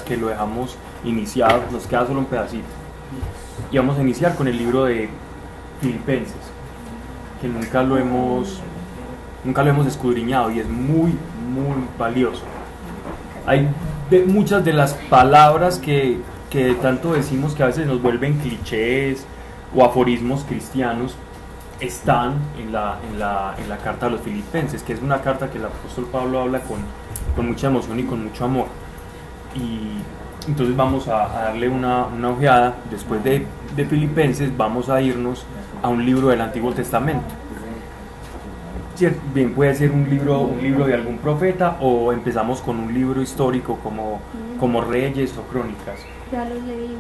que lo dejamos iniciado, nos queda solo un pedacito. Y vamos a iniciar con el libro de Filipenses, que nunca lo hemos escudriñado y es muy valioso. Hay muchas de las palabras que tanto decimos que a veces nos vuelven clichés o aforismos cristianos, están en la carta a los Filipenses, que es una carta que el apóstol Pablo habla con mucha emoción y con mucho amor. Y entonces vamos a darle una ojeada. Después de Filipenses vamos a irnos a un libro del Antiguo Testamento. Bien, puede ser un libro de algún profeta, o empezamos con un libro histórico como Reyes o Crónicas. Ya los leímos.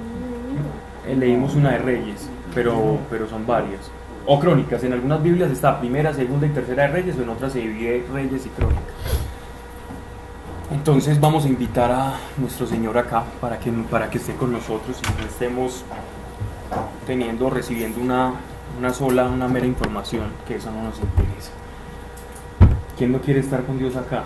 Leímos una de Reyes, pero son varias. O Crónicas, en algunas Biblias está primera, segunda y tercera de Reyes, o en otras se divide Reyes y Crónicas. Entonces vamos a invitar a nuestro Señor acá para que esté con nosotros y no estemos recibiendo una mera información, que eso no nos interesa. ¿Quién no quiere estar con Dios acá?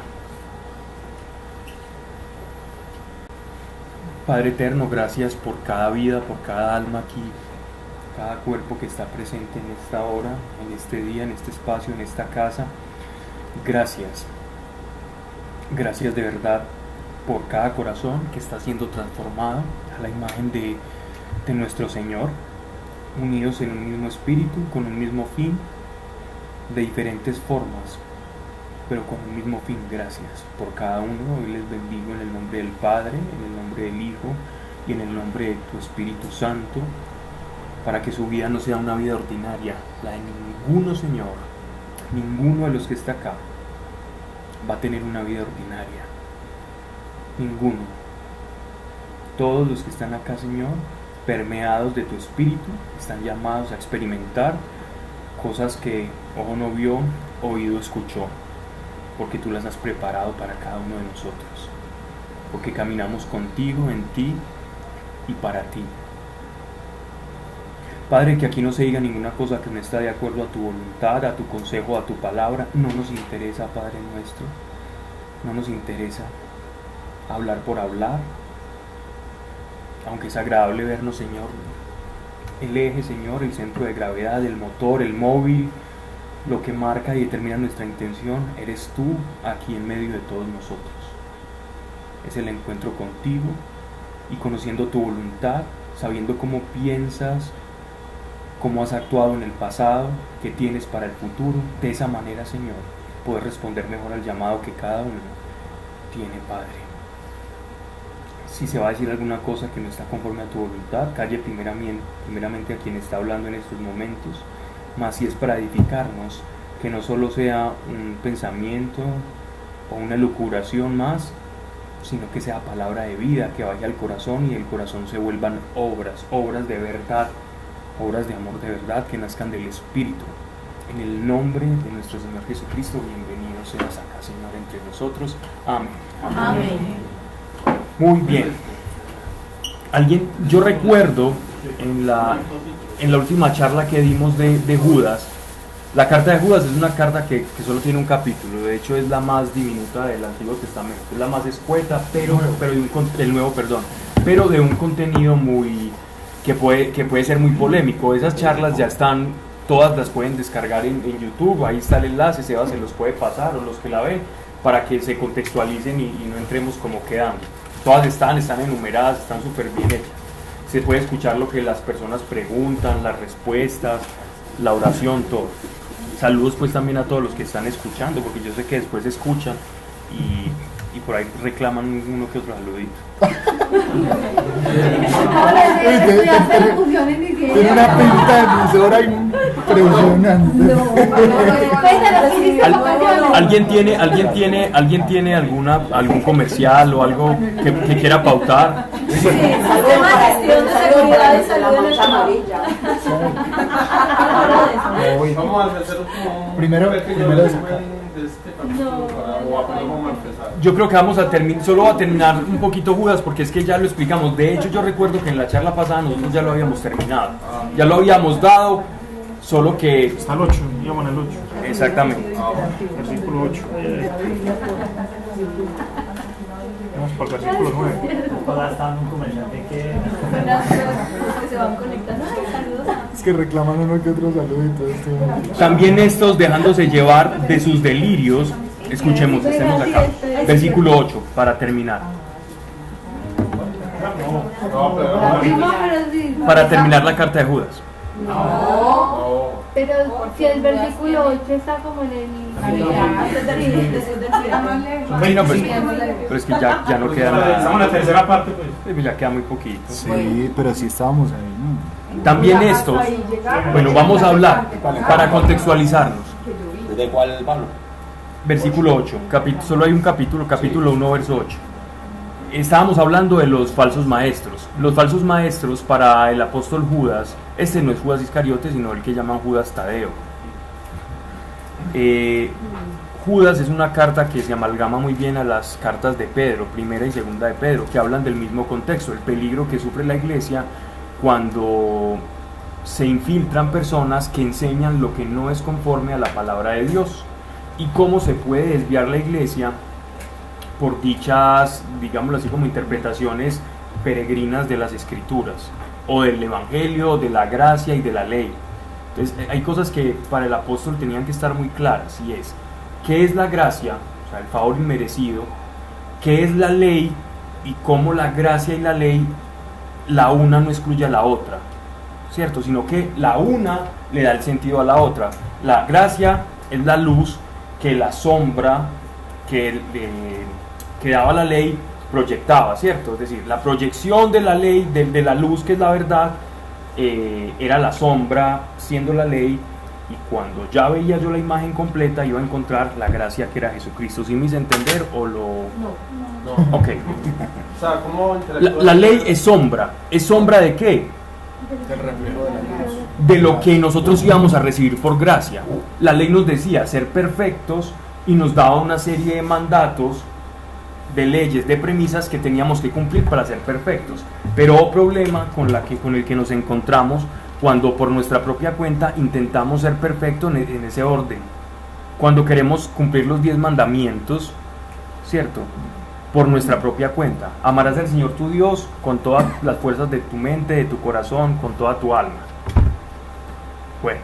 Padre eterno, gracias por cada vida, por cada alma aquí, cada cuerpo que está presente en esta hora, en este día, en este espacio, en esta casa. Gracias de verdad por cada corazón que está siendo transformado a la imagen de nuestro Señor, unidos en un mismo espíritu, con un mismo fin, de diferentes formas, pero con un mismo fin. Gracias por cada uno. Hoy les bendigo en el nombre del Padre, en el nombre del Hijo y en el nombre de tu Espíritu Santo, para que su vida no sea una vida ordinaria, la de ninguno, Señor. Ninguno de los que está acá va a tener una vida ordinaria. Ninguno. Todos los que están acá, Señor, permeados de tu Espíritu, están llamados a experimentar cosas que ojo no vio, oído escuchó, porque tú las has preparado para cada uno de nosotros, porque caminamos contigo, en ti y para ti. Padre, que aquí no se diga ninguna cosa que no está de acuerdo a tu voluntad, a tu consejo, a tu palabra. No nos interesa, Padre nuestro, no nos interesa hablar por hablar, aunque es agradable vernos, Señor, el eje, Señor, el centro de gravedad, el motor, el móvil, lo que marca y determina nuestra intención, eres tú aquí en medio de todos nosotros. Es el encuentro contigo y conociendo tu voluntad, sabiendo cómo piensas, cómo has actuado en el pasado, qué tienes para el futuro. De esa manera, Señor, poder responder mejor al llamado que cada uno tiene, Padre. Si se va a decir alguna cosa que no está conforme a tu voluntad, calle primeramente a quien está hablando en estos momentos, mas si es para edificarnos, que no solo sea un pensamiento o una elucubración más, sino que sea palabra de vida, que vaya al corazón y el corazón se vuelvan obras de verdad, obras de amor de verdad que nazcan del Espíritu. En el nombre de nuestro Señor Jesucristo, bienvenido seas acá, Señor, entre nosotros. Amén. Amén. Muy bien. Yo recuerdo en la última charla que dimos de Judas, la carta de Judas es una carta que solo tiene un capítulo. De hecho es la más diminuta del Antiguo Testamento, es la más escueta, pero de un contenido muy que puede ser muy polémico. Esas charlas ya están, todas las pueden descargar en YouTube, ahí está el enlace, Seba se los puede pasar, o los que la ven, para que se contextualicen y no entremos como quedando. Todas están enumeradas, están súper bien hechas. Se puede escuchar lo que las personas preguntan, las respuestas, la oración, todo. Saludos pues también a todos los que están escuchando, porque yo sé que después escuchan y por ahí reclaman uno que otro saludito. Tiene una pinta de emisora impresionante. ¿Alguien tiene algún comercial o algo que quiera pautar? Sistema de gestión de seguridad y salud en el amarilla. Vamos a hacer un Primero de este capítulo para empezar. Yo creo que solo va a terminar un poquito Judas, porque es que ya lo explicamos. De hecho, yo recuerdo que en la charla pasada nosotros ya lo habíamos terminado, ya lo habíamos dado, solo que está el 8, íbamos en el 8. Exactamente. Versículo 8. vamos por el versículo 9. Hola, está en un comercial de que... Los que se van conectando. Ay, saludos a... Es que reclaman uno que otro saludito. También estos, dejándose llevar de sus delirios, escuchemos, estemos acá. Versículo 8, para terminar. No, pero No, pero sí. Para terminar la carta de Judas. no. Pero si el versículo 8 está como en el... Sí, no, pero es que ya no queda Estamos en la nada. tercera parte, pues. Sí, pues ya queda muy poquito. Sí, pero sí estábamos ahí. También estos, bueno, vamos a hablar para contextualizarnos. ¿De cuál, Pablo? Versículo 8, solo hay un capítulo 1, verso 8. Estábamos hablando de los falsos maestros. Los falsos maestros para el apóstol Judas, este no es Judas Iscariote, sino el que llaman Judas Tadeo. Judas es una carta que se amalgama muy bien a las cartas de Pedro, primera y segunda de Pedro, que hablan del mismo contexto, el peligro que sufre la iglesia cuando se infiltran personas que enseñan lo que no es conforme a la palabra de Dios y cómo se puede desviar la iglesia por dichas, digámoslo así, como interpretaciones peregrinas de las escrituras o del evangelio, de la gracia y de la ley. Entonces hay cosas que para el apóstol tenían que estar muy claras, y es qué es la gracia, o sea, el favor inmerecido, qué es la ley y cómo la gracia y la ley, la una no excluye a la otra, ¿cierto? Sino que la una le da el sentido a la otra. La gracia es la luz que la sombra que daba la ley proyectaba, ¿cierto? Es decir, la proyección de la ley, de la luz que es la verdad, era la sombra siendo la ley, y cuando ya veía yo la imagen completa iba a encontrar la gracia que era Jesucristo. ¿Sí me hice entender o lo...? No. Ok. O sea, ¿cómo La ley es sombra. ¿Es sombra de qué? El reflejo de la luz. De lo que nosotros íbamos a recibir por gracia. La ley nos decía ser perfectos y nos daba una serie de mandatos, de leyes, de premisas que teníamos que cumplir para ser perfectos. Pero problema con el que nos encontramos cuando por nuestra propia cuenta intentamos ser perfectos en ese orden. Cuando queremos cumplir los 10 mandamientos, ¿cierto? Por nuestra propia cuenta. Amarás al Señor tu Dios con todas las fuerzas de tu mente, de tu corazón, con toda tu alma. Bueno,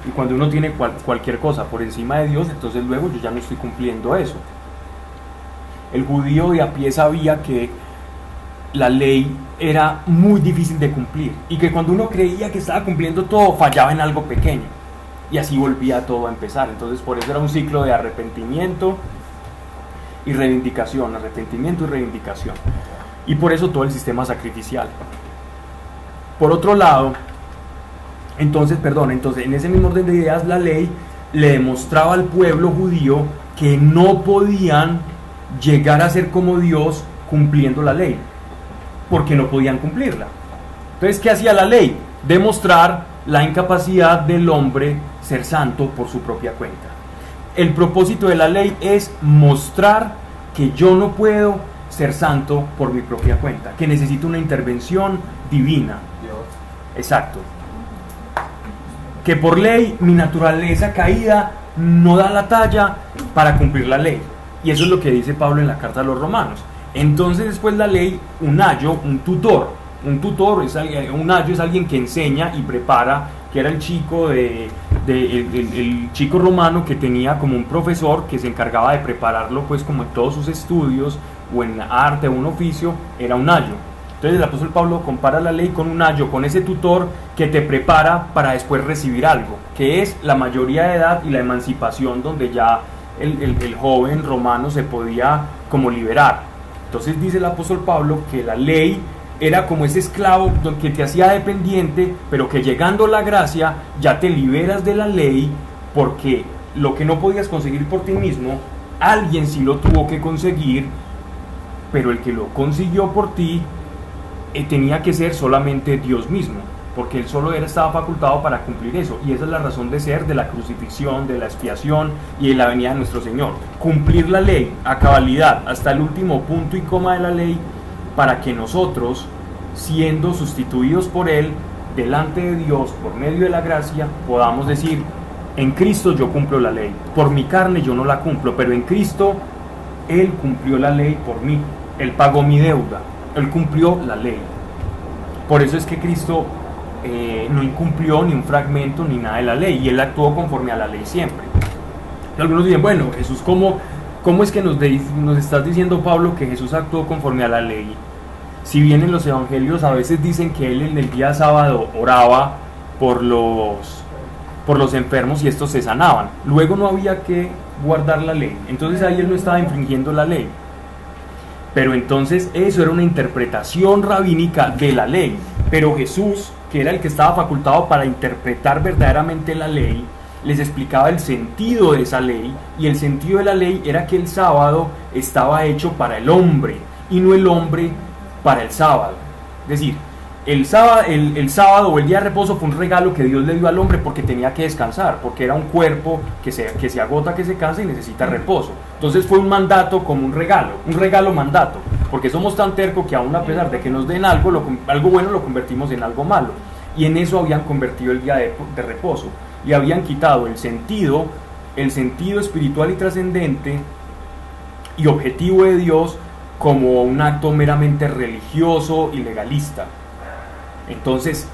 y cuando uno tiene cualquier cosa por encima de Dios, entonces luego yo ya no estoy cumpliendo eso. El judío de a pie sabía que la ley era muy difícil de cumplir y que cuando uno creía que estaba cumpliendo todo, fallaba en algo pequeño y así volvía todo a empezar. Entonces por eso era un ciclo de arrepentimiento y reivindicación, arrepentimiento y reivindicación, y por eso todo el sistema sacrificial. Por otro lado, entonces en ese mismo orden de ideas, la ley le demostraba al pueblo judío que no podían llegar a ser como Dios cumpliendo la ley, porque no podían cumplirla. Entonces, ¿qué hacía la ley? Demostrar la incapacidad del hombre ser santo por su propia cuenta. El propósito de la ley es mostrar que yo no puedo ser santo por mi propia cuenta, que necesito una intervención divina. Dios. Exacto. Que por ley mi naturaleza caída no da la talla para cumplir la ley. Y eso es lo que dice Pablo en la carta a los Romanos. Entonces después la ley, un ayo, un tutor es alguien que enseña y prepara, que era el chico el chico romano que tenía como un profesor que se encargaba de prepararlo pues como en todos sus estudios o en arte o un oficio, era un ayo. Entonces el apóstol Pablo compara la ley con un ayo, con ese tutor que te prepara para después recibir algo, que es la mayoría de edad y la emancipación, donde ya el joven romano se podía como liberar. Entonces dice el apóstol Pablo que la ley era como ese esclavo que te hacía dependiente, pero que llegando la gracia ya te liberas de la ley, porque lo que no podías conseguir por ti mismo, alguien sí lo tuvo que conseguir, pero el que lo consiguió por ti tenía que ser solamente Dios mismo, porque él solo estaba facultado para cumplir eso, y esa es la razón de ser de la crucifixión, de la expiación y de la venida de nuestro Señor. Cumplir la ley a cabalidad, hasta el último punto y coma de la ley, para que nosotros, siendo sustituidos por Él, delante de Dios, por medio de la gracia, podamos decir: en Cristo yo cumplo la ley, por mi carne yo no la cumplo, pero en Cristo Él cumplió la ley por mí. Él pagó mi deuda, Él cumplió la ley. Por eso es que Cristo no incumplió ni un fragmento ni nada de la ley, y Él actuó conforme a la ley siempre. Y algunos dicen, bueno, Jesús, ¿cómo es que nos estás diciendo, Pablo, que Jesús actuó conforme a la ley? Si bien en los evangelios a veces dicen que Él en el día sábado oraba por los enfermos y estos se sanaban. Luego no había que guardar la ley. Entonces ahí Él no estaba infringiendo la ley. Pero entonces eso era una interpretación rabínica de la ley. Pero Jesús, que era el que estaba facultado para interpretar verdaderamente la ley, les explicaba el sentido de esa ley. Y el sentido de la ley era que el sábado estaba hecho para el hombre y no el hombre para el sábado. Es decir, el sábado o el día de reposo fue un regalo que Dios le dio al hombre porque tenía que descansar, porque era un cuerpo que se agota, que se cansa y necesita reposo. Entonces fue un mandato como un regalo mandato, porque somos tan tercos que aún a pesar de que nos den algo bueno, lo convertimos en algo malo. Y en eso habían convertido el día de reposo y habían quitado el sentido espiritual y trascendente y objetivo de Dios como un acto meramente religioso y legalista. Entonces,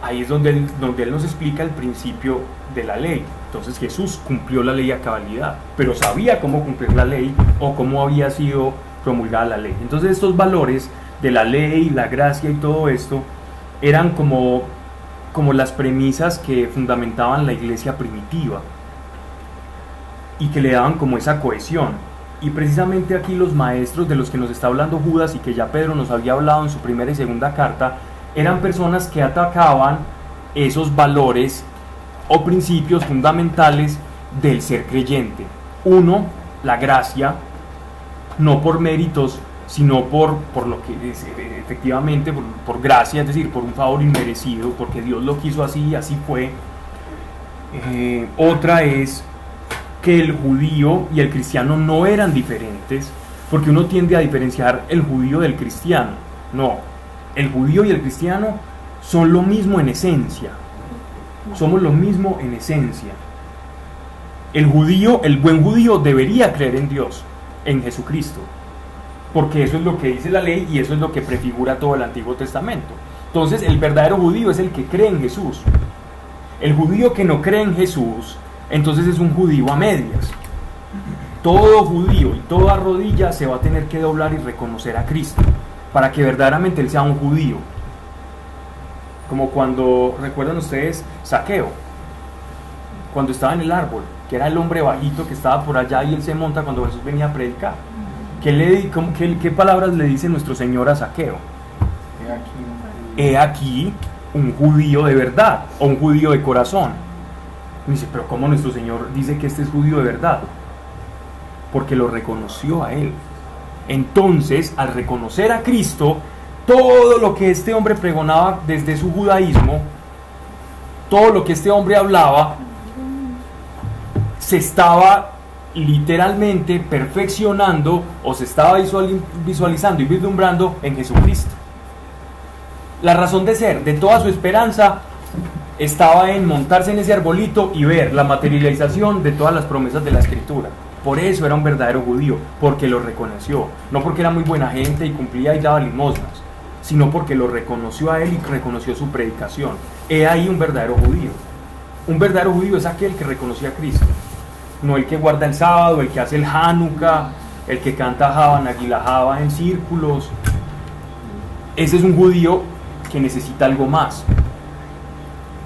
ahí es donde él nos explica el principio de la ley. Entonces Jesús cumplió la ley a cabalidad, pero sabía cómo cumplir la ley o cómo había sido promulgada la ley. Entonces estos valores de la ley, la gracia y todo esto eran como las premisas que fundamentaban la iglesia primitiva y que le daban como esa cohesión. Y precisamente aquí los maestros de los que nos está hablando Judas y que ya Pedro nos había hablado en su primera y segunda carta, eran personas que atacaban esos valores o principios fundamentales del ser creyente. Uno, la gracia, no por méritos, sino por lo que es, efectivamente por gracia, es decir, por un favor inmerecido, porque Dios lo quiso así y así fue. Otra es que el judío y el cristiano no eran diferentes, porque uno tiende a diferenciar el judío del cristiano. No, el judío y el cristiano son lo mismo en esencia. Somos lo mismo en esencia. El buen judío debería creer en Dios, en Jesucristo, porque eso es lo que dice la ley y eso es lo que prefigura todo el Antiguo Testamento. Entonces el verdadero judío es el que cree en Jesús. El judío que no cree en Jesús, entonces es un judío a medias. Todo judío y toda rodilla se va a tener que doblar y reconocer a Cristo para que verdaderamente él sea un judío. Como cuando, ¿recuerdan ustedes Zaqueo? Cuando estaba en el árbol, que era el hombre bajito que estaba por allá y él se monta cuando Jesús venía a predicar. ¿Qué palabras le dice nuestro Señor a Zaqueo? He aquí un judío de verdad, o un judío de corazón. Me dice, pero ¿cómo nuestro Señor dice que este es judío de verdad? Porque lo reconoció a él. Entonces, al reconocer a Cristo, todo lo que este hombre pregonaba desde su judaísmo, todo lo que este hombre hablaba, se estaba literalmente perfeccionando o se estaba visualizando y vislumbrando en Jesucristo. La razón de ser de toda su esperanza estaba en montarse en ese arbolito y ver la materialización de todas las promesas de la Escritura. Por eso era un verdadero judío, porque lo reconoció, no porque era muy buena gente y cumplía y daba limosnas, sino porque lo reconoció a él y reconoció su predicación. He ahí un verdadero judío. Un verdadero judío es aquel que reconoció a Cristo, no el que guarda el sábado, el que hace el Hanukkah, el que canta Hava Nagila Hava en círculos. Ese es un judío que necesita algo más,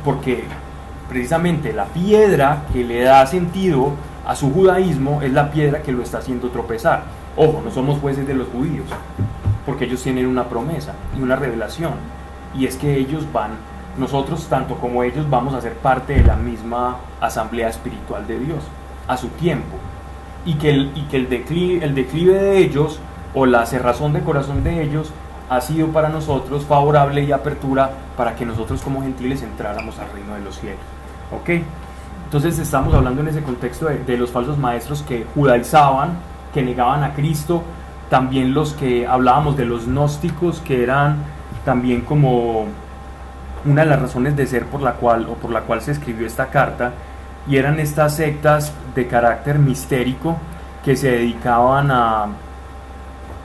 porque precisamente la piedra que le da sentido a su judaísmo es la piedra que lo está haciendo tropezar. Ojo, no somos jueces de los judíos, porque ellos tienen una promesa y una revelación, y es que nosotros tanto como ellos vamos a ser parte de la misma asamblea espiritual de Dios a su tiempo, y que el declive de ellos o la cerrazón de corazón de ellos ha sido para nosotros favorable y apertura para que nosotros como gentiles entráramos al reino de los cielos. ¿Ok? Entonces estamos hablando en ese contexto de los falsos maestros que judaizaban, que negaban a Cristo, también los que hablábamos de los gnósticos, que eran también como una de las razones de ser por la cual se escribió esta carta, y eran estas sectas de carácter mistérico que se dedicaban a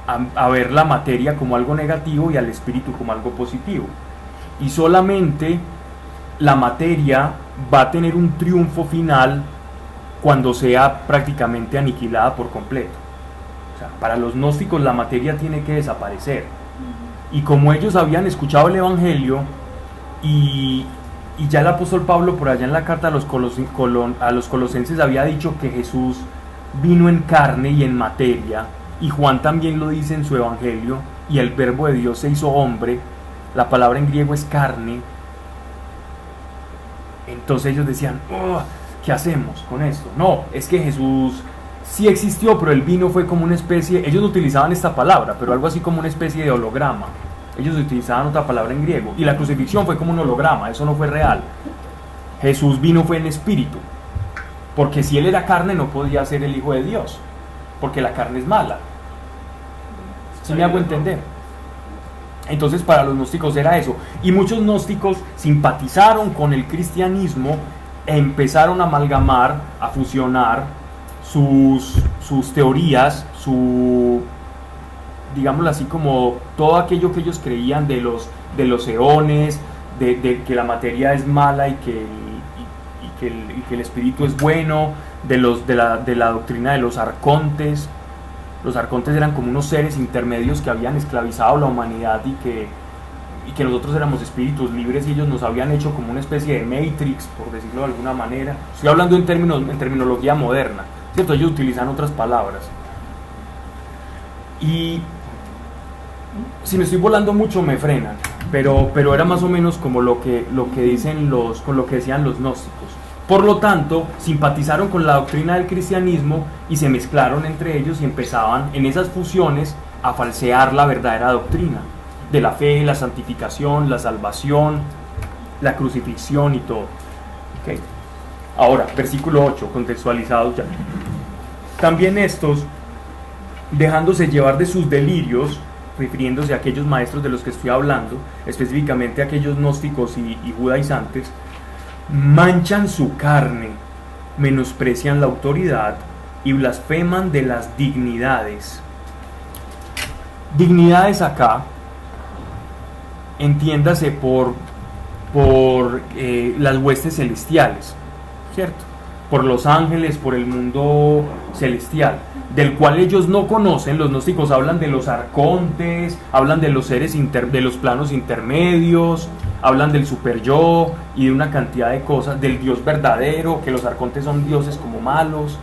a ver la materia como algo negativo y al espíritu como algo positivo. Y solamente la materia va a tener un triunfo final cuando sea prácticamente aniquilada por completo. O sea, para los gnósticos la materia tiene que desaparecer. Y como ellos habían escuchado el Evangelio y ya el apóstol Pablo por allá en la carta a los colosenses había dicho que Jesús vino en carne y en materia, y Juan también lo dice en su Evangelio, y el verbo de Dios se hizo hombre, la palabra en griego es carne. Entonces ellos decían, oh, ¿qué hacemos con esto? No, es que Jesús sí existió, pero el vino fue como una especie, ellos no utilizaban esta palabra, pero algo así como una especie de holograma. Ellos utilizaban otra palabra en griego, y la crucifixión fue como un holograma, eso no fue real. Jesús vino fue en espíritu, porque si él era carne no podía ser el Hijo de Dios, porque la carne es mala. ¿Sí me hago entender? Entonces para los gnósticos era eso, y muchos gnósticos simpatizaron con el cristianismo e empezaron a amalgamar, a fusionar sus teorías, digámoslo así, como todo aquello que ellos creían de los eones, de que la materia es mala y que el espíritu es bueno, de la doctrina de los arcontes. Los arcontes eran como unos seres intermedios que habían esclavizado a la humanidad y que nosotros éramos espíritus libres, y ellos nos habían hecho como una especie de Matrix, por decirlo de alguna manera. Estoy hablando en terminología moderna, ¿cierto? Ellos utilizan otras palabras. Y si me estoy volando mucho me frenan, pero era más o menos como lo que decían los gnósticos. Por lo tanto, simpatizaron con la doctrina del cristianismo y se mezclaron entre ellos y empezaban en esas fusiones a falsear la verdadera doctrina de la fe, la santificación, la salvación, la crucifixión y todo. ¿Okay? Ahora, versículo 8, contextualizados ya. También estos, dejándose llevar de sus delirios, refiriéndose a aquellos maestros de los que estoy hablando, específicamente a aquellos gnósticos y judaizantes, manchan su carne, menosprecian la autoridad y blasfeman de las dignidades. Dignidades acá, entiéndase por las huestes celestiales, ¿cierto? Por los ángeles, por el mundo celestial, del cual ellos no conocen. Los gnósticos hablan de los arcontes, hablan de los seres de los planos intermedios, hablan del super yo y de una cantidad de cosas, del Dios verdadero, que los arcontes son dioses como malos.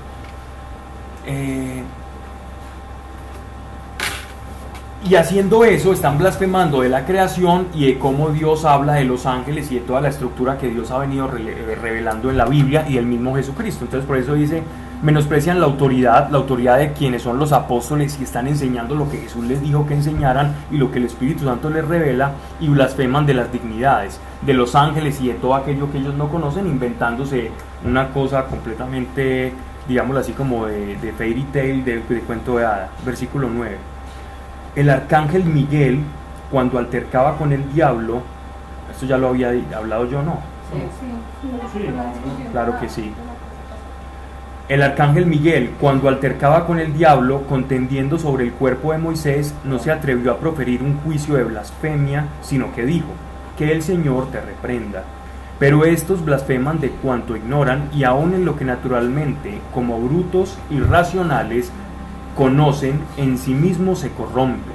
Y haciendo eso están blasfemando de la creación y de cómo Dios habla de los ángeles y de toda la estructura que Dios ha venido revelando en la Biblia y del mismo Jesucristo. Entonces por eso dice, menosprecian la autoridad de quienes son los apóstoles y están enseñando lo que Jesús les dijo que enseñaran y lo que el Espíritu Santo les revela, y blasfeman de las dignidades, de los ángeles y de todo aquello que ellos no conocen, inventándose una cosa completamente, digámoslo así, como de fairy tale, de cuento de hada. Versículo 9. El arcángel Miguel, cuando altercaba con el diablo, esto ya lo había hablado yo, ¿no? Sí. Claro que sí. El arcángel Miguel, cuando altercaba con el diablo, contendiendo sobre el cuerpo de Moisés, no se atrevió a proferir un juicio de blasfemia, sino que dijo, que el Señor te reprenda. Pero estos blasfeman de cuanto ignoran, y aun en lo que naturalmente, como brutos irracionales, conocen, en sí mismos se corrompen.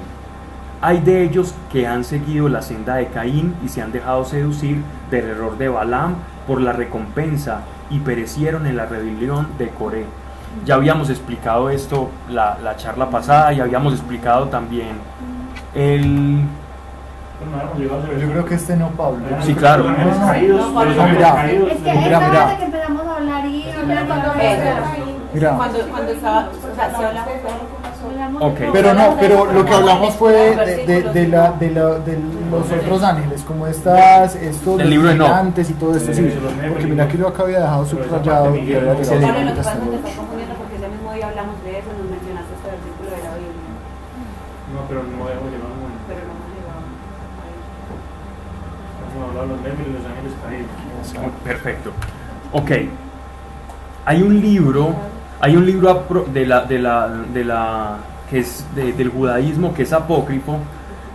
Hay de ellos que han seguido la senda de Caín y se han dejado seducir del error de Balaam por la recompensa y perecieron en la rebelión de Coré. Ya habíamos explicado esto la charla pasada, y habíamos explicado también Yo creo que no, Pablo. Sí, claro. Mira. Es que esta hora de que empezamos a hablar y Mira. Cuando estaba, o sea, si hablamos Okay. Pero lo que hablamos fue de los otros ángeles, como estos El libro de Enoch. antes y todo esto, sí, porque mira que yo acá había dejado subrayado y había Pablo, llegado lo que ahorita pasa hasta es que te luego. estás confundiendo porque ese mismo día hablamos de eso, nos mencionaste este versículo de la Biblia, No, pero no habíamos llegado a uno. pero no hemos llegado ahí. Hemos hablado de los débiles y los ángeles caídos. Perfecto. Ok. Hay un libro que es del judaísmo, que es apócrifo,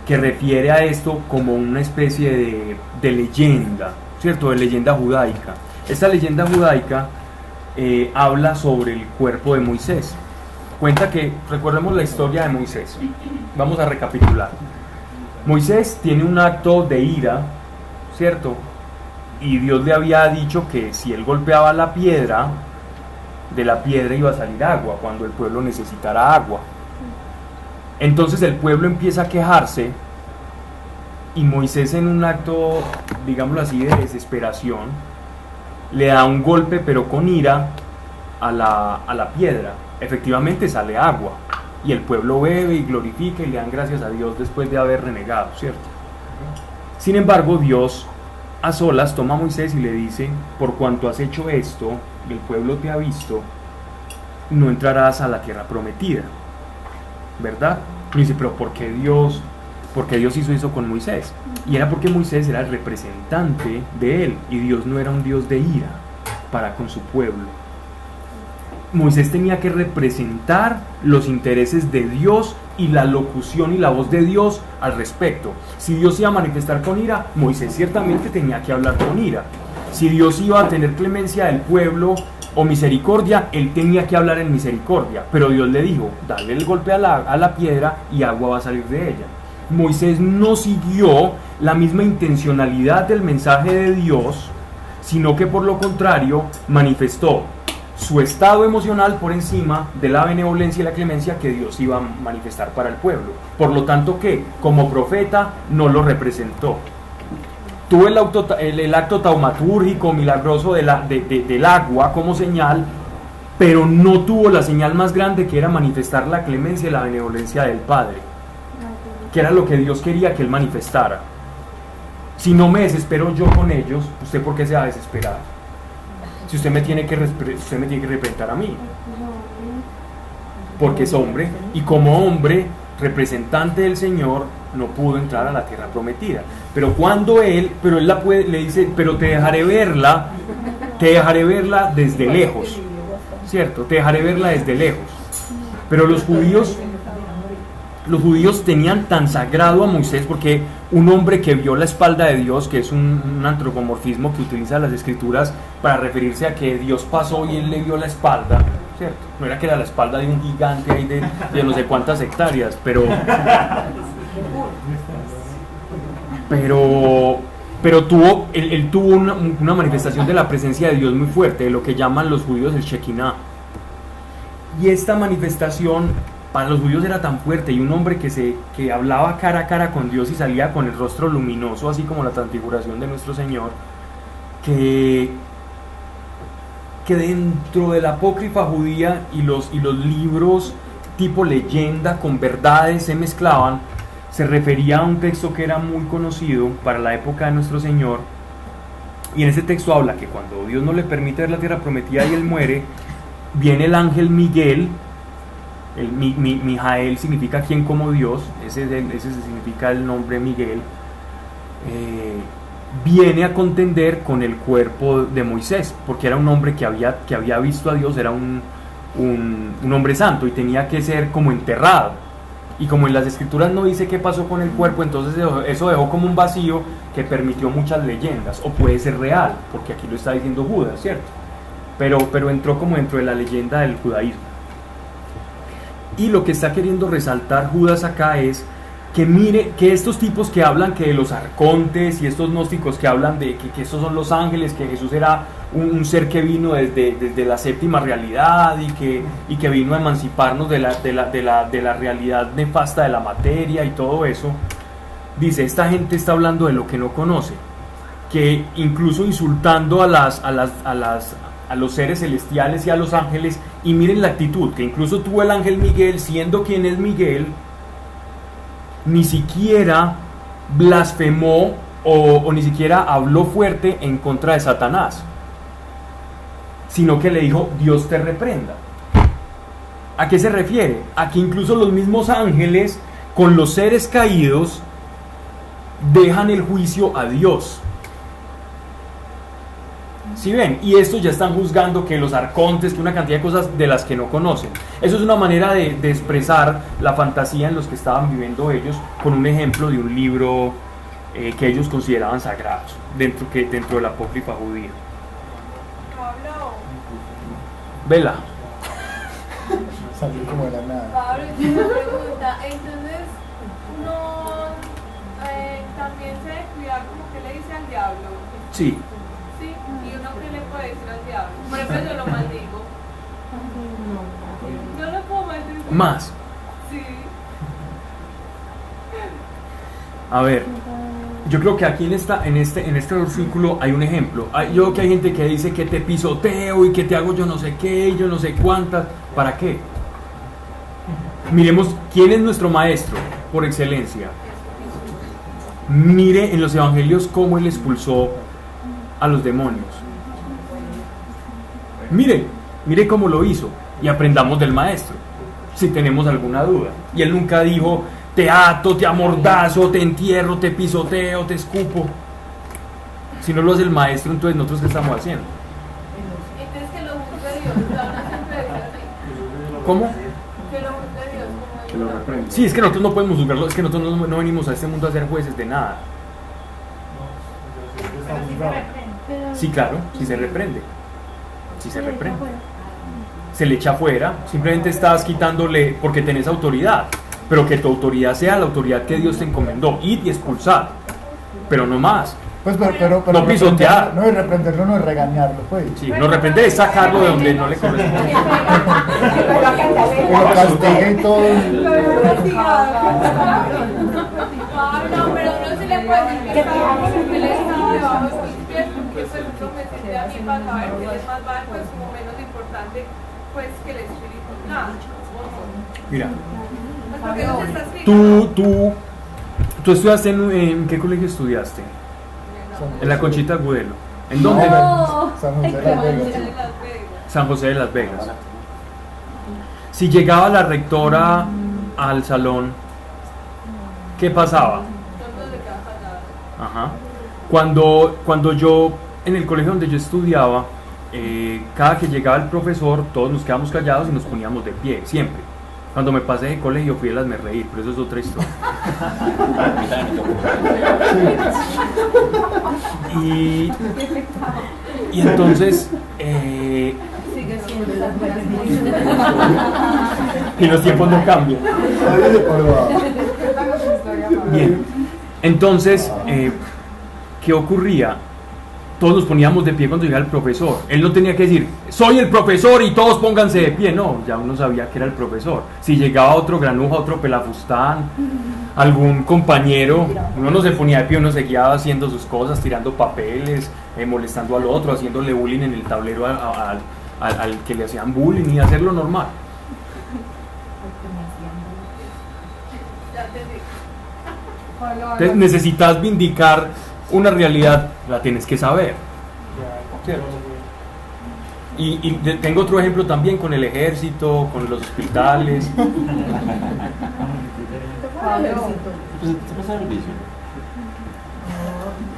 que refiere a esto como una especie de leyenda, ¿cierto? De leyenda judaica. Esta leyenda judaica habla sobre el cuerpo de Moisés. Cuenta que, recordemos la historia de Moisés. Vamos a recapitular. Moisés tiene un acto de ira, ¿cierto? Y Dios le había dicho que si él golpeaba la piedra, de la piedra iba a salir agua cuando el pueblo necesitara agua. Entonces el pueblo empieza a quejarse y Moisés, en un acto, digámoslo así, de desesperación, le da un golpe, pero con ira, a la piedra. Efectivamente sale agua y el pueblo bebe y glorifica y le dan gracias a Dios después de haber renegado, ¿cierto? Sin embargo, Dios a solas toma a Moisés y le dice: por cuanto has hecho esto y el pueblo te ha visto, no entrarás a la tierra prometida, ¿verdad? Y dice: pero ¿por qué Dios hizo eso con Moisés? Y era porque Moisés era el representante de él, y Dios no era un Dios de ira para con su pueblo. Moisés tenía que representar los intereses de Dios y la locución y la voz de Dios al respecto. Si Dios iba a manifestar con ira, Moisés ciertamente tenía que hablar con ira. Si Dios iba a tener clemencia del pueblo o misericordia, él tenía que hablar en misericordia. Pero Dios le dijo: dale el golpe a la piedra y agua va a salir de ella. Moisés no siguió la misma intencionalidad del mensaje de Dios, sino que por lo contrario manifestó su estado emocional por encima de la benevolencia y la clemencia que Dios iba a manifestar para el pueblo. Por lo tanto, que como profeta no lo representó. Tuvo el acto taumatúrgico milagroso del agua como señal, pero no tuvo la señal más grande, que era manifestar la clemencia y la benevolencia del Padre, que era lo que Dios quería que él manifestara. Si no me desespero yo con ellos, ¿usted por qué se va a desesperar? Si usted me tiene que representar a mí, porque es hombre, y como hombre representante del Señor no pudo entrar a la tierra prometida. Pero cuando él le dice: pero te dejaré verla desde lejos, ¿cierto? Te dejaré verla desde lejos. Pero los judíos tenían tan sagrado a Moisés, porque un hombre que vio la espalda de Dios, que es un antropomorfismo que utiliza las escrituras para referirse a que Dios pasó y él le vio la espalda, ¿cierto? No era que era la espalda de un gigante ahí de no sé cuántas hectáreas, pero él tuvo una manifestación de la presencia de Dios muy fuerte, de lo que llaman los judíos el Shekinah. Y esta manifestación para los judíos era tan fuerte, y un hombre que hablaba cara a cara con Dios y salía con el rostro luminoso, así como la transfiguración de nuestro Señor, que dentro de la apócrifa judía y los libros tipo leyenda con verdades se mezclaban. Se refería a un texto que era muy conocido para la época de nuestro Señor, y en ese texto habla que cuando Dios no le permite ver la tierra prometida y él muere, viene el ángel Miguel. Mijael significa quien como Dios, ese significa el nombre Miguel. Viene a contender con el cuerpo de Moisés, porque era un hombre que había visto a Dios, era un hombre santo y tenía que ser como enterrado. Y como en las escrituras no dice qué pasó con el cuerpo, entonces eso dejó como un vacío que permitió muchas leyendas. O puede ser real, porque aquí lo está diciendo Judas, ¿cierto? Pero entró como dentro de la leyenda del judaísmo. Y lo que está queriendo resaltar Judas acá es que mire que estos tipos que hablan que de los arcontes, y estos gnósticos que hablan de que estos son los ángeles, que Jesús era un ser que vino desde la séptima realidad y que vino a emanciparnos de la realidad nefasta de la materia y todo eso, dice: esta gente está hablando de lo que no conoce, que incluso insultando a los seres celestiales y a los ángeles. Y miren la actitud que incluso tuvo el ángel Miguel, siendo quien es Miguel, ni siquiera blasfemó o ni siquiera habló fuerte en contra de Satanás, sino que le dijo: Dios te reprenda. ¿A qué se refiere? A que incluso los mismos ángeles, con los seres caídos, dejan el juicio a Dios. ¿Sí ven? Y estos ya están juzgando que los arcontes, que una cantidad de cosas de las que no conocen. Eso es una manera de expresar la fantasía en los que estaban viviendo ellos con un ejemplo de un libro que ellos consideraban sagrados dentro de la apócrifa judía. Pablo, Vela. Salió como de la nada. Pablo, yo una pregunta. Entonces, uno también se debe cuidar como que le dice al diablo. Sí. Sí, y uno que le puede decir al diablo. Por ejemplo, yo lo maldigo. No lo puedo maldecir. Más. Sí. A ver, yo creo que aquí en este versículo hay un ejemplo. Yo creo que hay gente que dice que te pisoteo y que te hago yo no sé qué y yo no sé cuántas. ¿Para qué? Miremos quién es nuestro maestro por excelencia. Mire en los evangelios cómo él expulsó a los demonios. Mire cómo lo hizo y aprendamos del maestro si tenemos alguna duda. Y él nunca dijo: te ato, te amordazo, te entierro, te pisoteo, te escupo. Si no lo hace el maestro, entonces nosotros ¿qué estamos haciendo? Entonces que lo juzgue Dios. La una siempre dice así. ¿Cómo? Que lo juzgue Dios. Que lo reprende. Sí, es que nosotros no podemos juzgarlo, es que nosotros no venimos a este mundo a ser jueces de nada. Sí, claro, si se reprende. Si se reprende. Se le echa afuera, simplemente estás quitándole porque tenés autoridad, pero que tu autoridad sea la autoridad que Dios te encomendó, id y expulsad, pero no más. Pues pero No pisotear. No, y reprenderlo no es regañarlo, pues. Sí, no reprender es sacarlo de donde no le corresponde. Que lo castigue y todo. No, pero uno sí le puede decir que él está debajo de sus pies, porque pues uno me siente a mí para saber que él es más bajo, pues como menos importante pues que el espíritu. Nada. Mira, Pues porque no se está explicando. tú estudiaste en qué colegio estudiaste? En la Conchita Agudelo. ¿En dónde? San José de las Vegas. En Las Vegas. San José de Las Vegas. Si llegaba la rectora al salón, ¿qué pasaba? Entonces le queda fallado. Ajá. Cuando yo, en el colegio donde yo estudiaba, cada que llegaba el profesor, todos nos quedábamos callados y nos poníamos de pie, siempre. Cuando me pasé de colegio fui a las me reír, pero eso es otra historia. Y entonces, Sigue siendo las buenas. y los tiempos no cambian. Bien, entonces, ¿qué ocurría? Todos nos poníamos de pie cuando llegaba el profesor. Él no tenía que decir: soy el profesor y todos pónganse de pie. No, ya uno sabía que era el profesor. Si llegaba otro granuja, otro pelafustán, algún compañero, uno no se ponía de pie, uno seguía haciendo sus cosas, tirando papeles, molestando al otro, haciéndole bullying en el tablero al que le hacían bullying, y hacerlo normal. Ya te digo. Entonces, necesitas vindicar una realidad, la tienes que saber. ¿Cierto? Y tengo otro ejemplo también con el ejército, con los hospitales.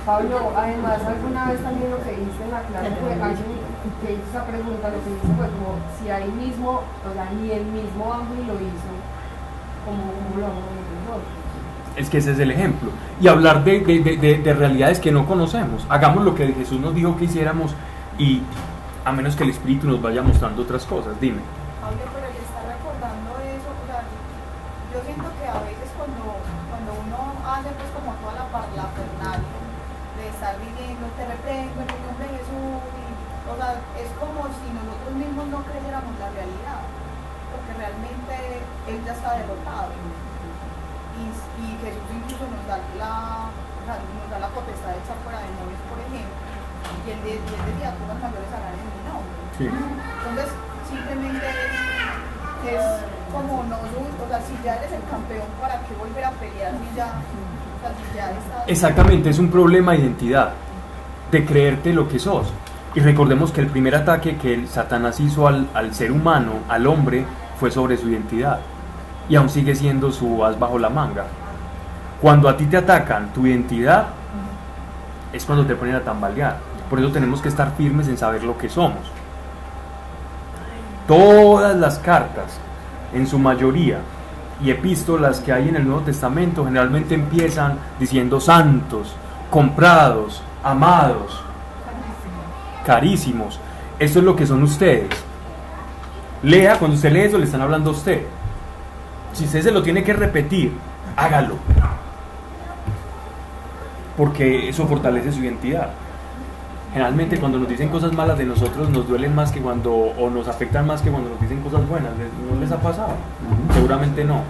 Pablo, además alguna vez también lo que hice en la clase fue alguien que hizo esa pregunta, lo que hizo fue como si ahí mismo, o sea, ni el mismo ángel lo hizo, como lo vamos a hacer nosotros. Es que ese es el ejemplo. Y hablar de realidades que no conocemos. Hagamos lo que Jesús nos dijo que hiciéramos, y a menos que el Espíritu nos vaya mostrando otras cosas. Dime. Pablo, pero le está recordando eso, o sea, yo siento que a veces cuando uno hace pues como toda la parafernalia de estar diciendo te reprendo en el nombre de Jesús, o sea, es como si nosotros mismos no creyéramos la realidad, porque realmente Él ya está derrotado, y Jesús incluso nos da la potestad de echar fuera demonios, por ejemplo, y Él decía: todas las mayores harán en mi nombre. Sí. Entonces, simplemente es como no, o sea, si ya eres el campeón, ¿para qué volver a pelear si ya, o sea, si ya estás... Exactamente, es un problema de identidad, de creerte lo que sos. Y recordemos que el primer ataque que Satanás hizo al ser humano, al hombre, fue sobre su identidad. Y aún sigue siendo su as bajo la manga. Cuando a ti te atacan tu identidad, es cuando te ponen a tambalear. Por eso tenemos que estar firmes en saber lo que somos. Todas las cartas, en su mayoría, y epístolas que hay en el Nuevo Testamento generalmente empiezan diciendo santos, comprados, amados, carísimos. Eso es lo que son ustedes. Lea, cuando usted lee eso le están hablando a usted. Si usted se lo tiene que repetir, hágalo, porque eso fortalece su identidad. Generalmente cuando nos dicen cosas malas de nosotros nos duelen más que cuando, o nos afectan más que cuando nos dicen cosas buenas. ¿No les ha pasado? Seguramente no.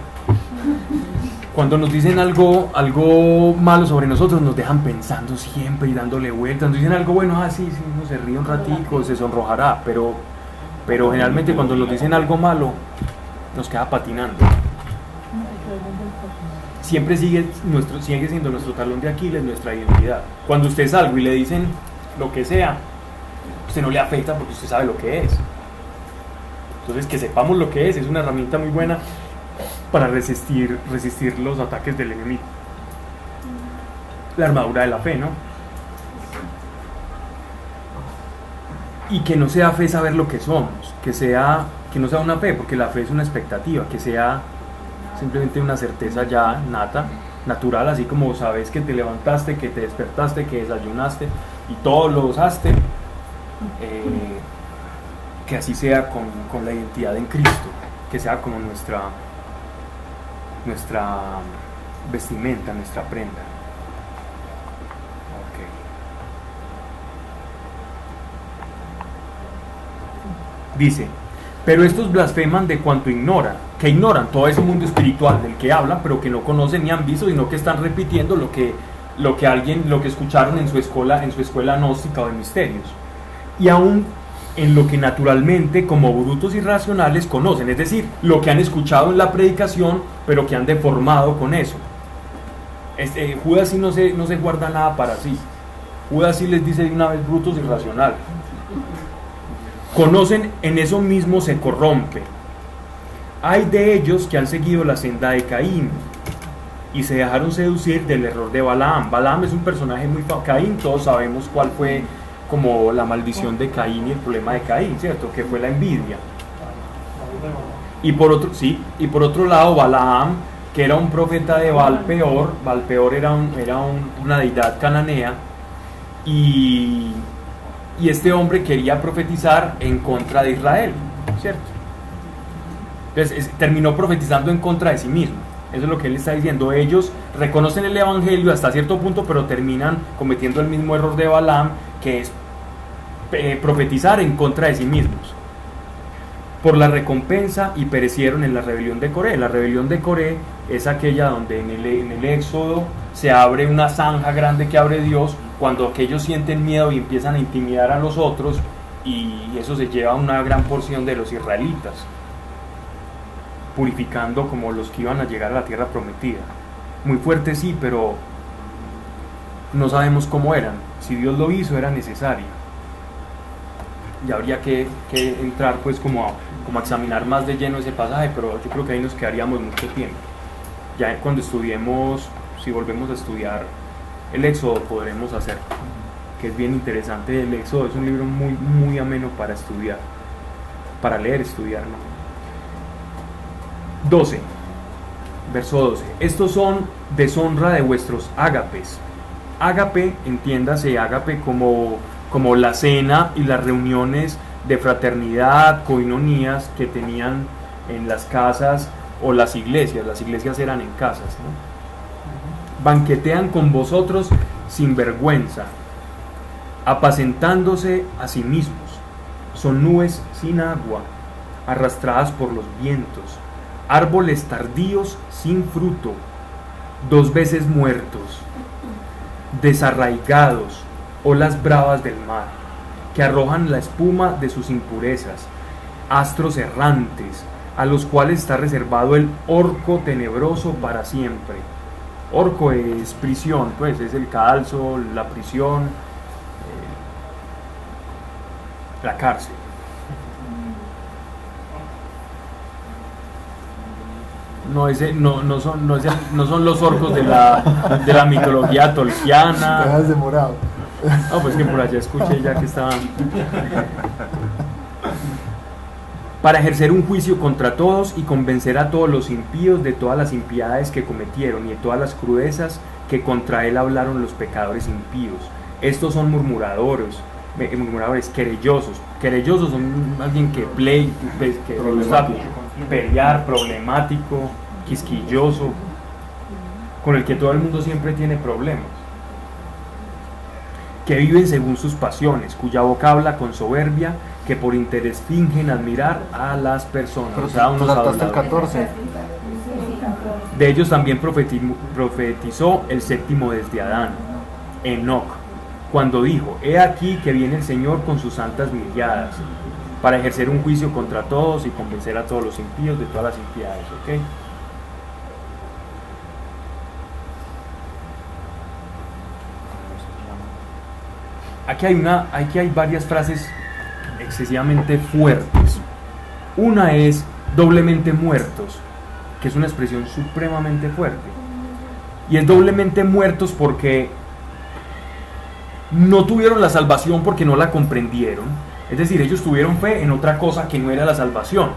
Cuando nos dicen algo malo sobre nosotros nos dejan pensando siempre y dándole vueltas. Nos dicen algo bueno, sí, uno se ríe un ratico, se sonrojará, pero generalmente cuando nos dicen algo malo nos queda patinando. Siempre sigue siendo nuestro talón de Aquiles, nuestra identidad. Cuando usted es algo y le dicen lo que sea, usted no le afecta porque usted sabe lo que es. Entonces, que sepamos lo que es una herramienta muy buena para resistir los ataques del enemigo. La armadura de la fe, ¿no? Y que no sea fe saber lo que somos, que no sea una fe, porque la fe es una expectativa, que sea simplemente una certeza ya nata, natural, así como sabes que te levantaste, que te despertaste, que desayunaste y todo lo usaste, que así sea con la identidad en Cristo, que sea como nuestra vestimenta, nuestra prenda. Dice, pero estos blasfeman de cuanto ignoran. Que ignoran todo ese mundo espiritual del que hablan, pero que no conocen ni han visto, sino que están repitiendo lo que escucharon en su escuela gnóstica o de misterios. Y aún en lo que naturalmente, como brutos irracionales, conocen, es decir, lo que han escuchado en la predicación, pero que han deformado con eso. Judas sí no se guarda nada para sí. Judas sí les dice de una vez brutos irracionales. Conocen, en eso mismo se corrompe. Hay de ellos que han seguido la senda de Caín y se dejaron seducir del error de Balaam. Balaam es un personaje muy famoso. Caín, todos sabemos cuál fue como la maldición de Caín y el problema de Caín, ¿cierto? Que fue la envidia. Y por otro lado, Balaam, que era un profeta de Baal-peor. Baal-peor era una deidad cananea, y este hombre quería profetizar en contra de Israel, ¿cierto? Entonces terminó profetizando en contra de sí mismo. Eso es lo que él está diciendo. Ellos reconocen el evangelio hasta cierto punto, pero terminan cometiendo el mismo error de Balaam, que es profetizar en contra de sí mismos. Por la recompensa, y perecieron en la rebelión de Coré. La rebelión de Coré es aquella donde en el Éxodo se abre una zanja grande que abre Dios cuando aquellos sienten miedo y empiezan a intimidar a los otros, y eso se lleva a una gran porción de los israelitas, purificando como los que iban a llegar a la tierra prometida. Muy fuerte sí, pero no sabemos cómo eran. Si Dios lo hizo, era necesario. Y habría que entrar pues como a examinar más de lleno ese pasaje, pero yo creo que ahí nos quedaríamos mucho tiempo. Ya cuando estudiemos, si volvemos a estudiar el Éxodo, podremos hacerlo, que es bien interesante. El Éxodo es un libro muy, muy ameno para estudiar, para leer, estudiar, ¿no? 12, verso 12. Estos son deshonra de vuestros ágapes. Ágape, entiéndase, ágape como la cena y las reuniones de fraternidad, coinonías que tenían en las casas o las iglesias. Las iglesias eran en casas, ¿no? Banquetean con vosotros sin vergüenza, apacentándose a sí mismos. Son nubes sin agua, arrastradas por los vientos, árboles tardíos sin fruto, 2 veces muertos, desarraigados, olas bravas del mar, que arrojan la espuma de sus impurezas, astros errantes, a los cuales está reservado el orco tenebroso para siempre. Orco es prisión, pues es el cadalso, la prisión, la cárcel. No son los orcos de la mitología tolkiana. Te has demorado. Ah, pues que por allá escuché ya que estaban. Para ejercer un juicio contra todos y convencer a todos los impíos de todas las impiedades que cometieron y de todas las crudezas que contra él hablaron los pecadores impíos. Estos son murmuradores, querellosos. Querellosos son alguien que que gusta pelear, problemático, quisquilloso, con el que todo el mundo siempre tiene problemas. Que viven según sus pasiones, cuya boca habla con soberbia, que por interés fingen admirar a las personas. Pero O sea, unos hasta el aduladores. 14. De ellos también profetizó el séptimo desde Adán, Enoc, cuando dijo: he aquí que viene el Señor con sus santas miriadas, para ejercer un juicio contra todos y convencer a todos los impíos de todas las impiedades. ¿Ok? Aquí hay varias frases excesivamente fuertes. Una es doblemente muertos, que es una expresión supremamente fuerte. Y es doblemente muertos porque no tuvieron la salvación, porque no la comprendieron. Es decir, ellos tuvieron fe en otra cosa que no era la salvación.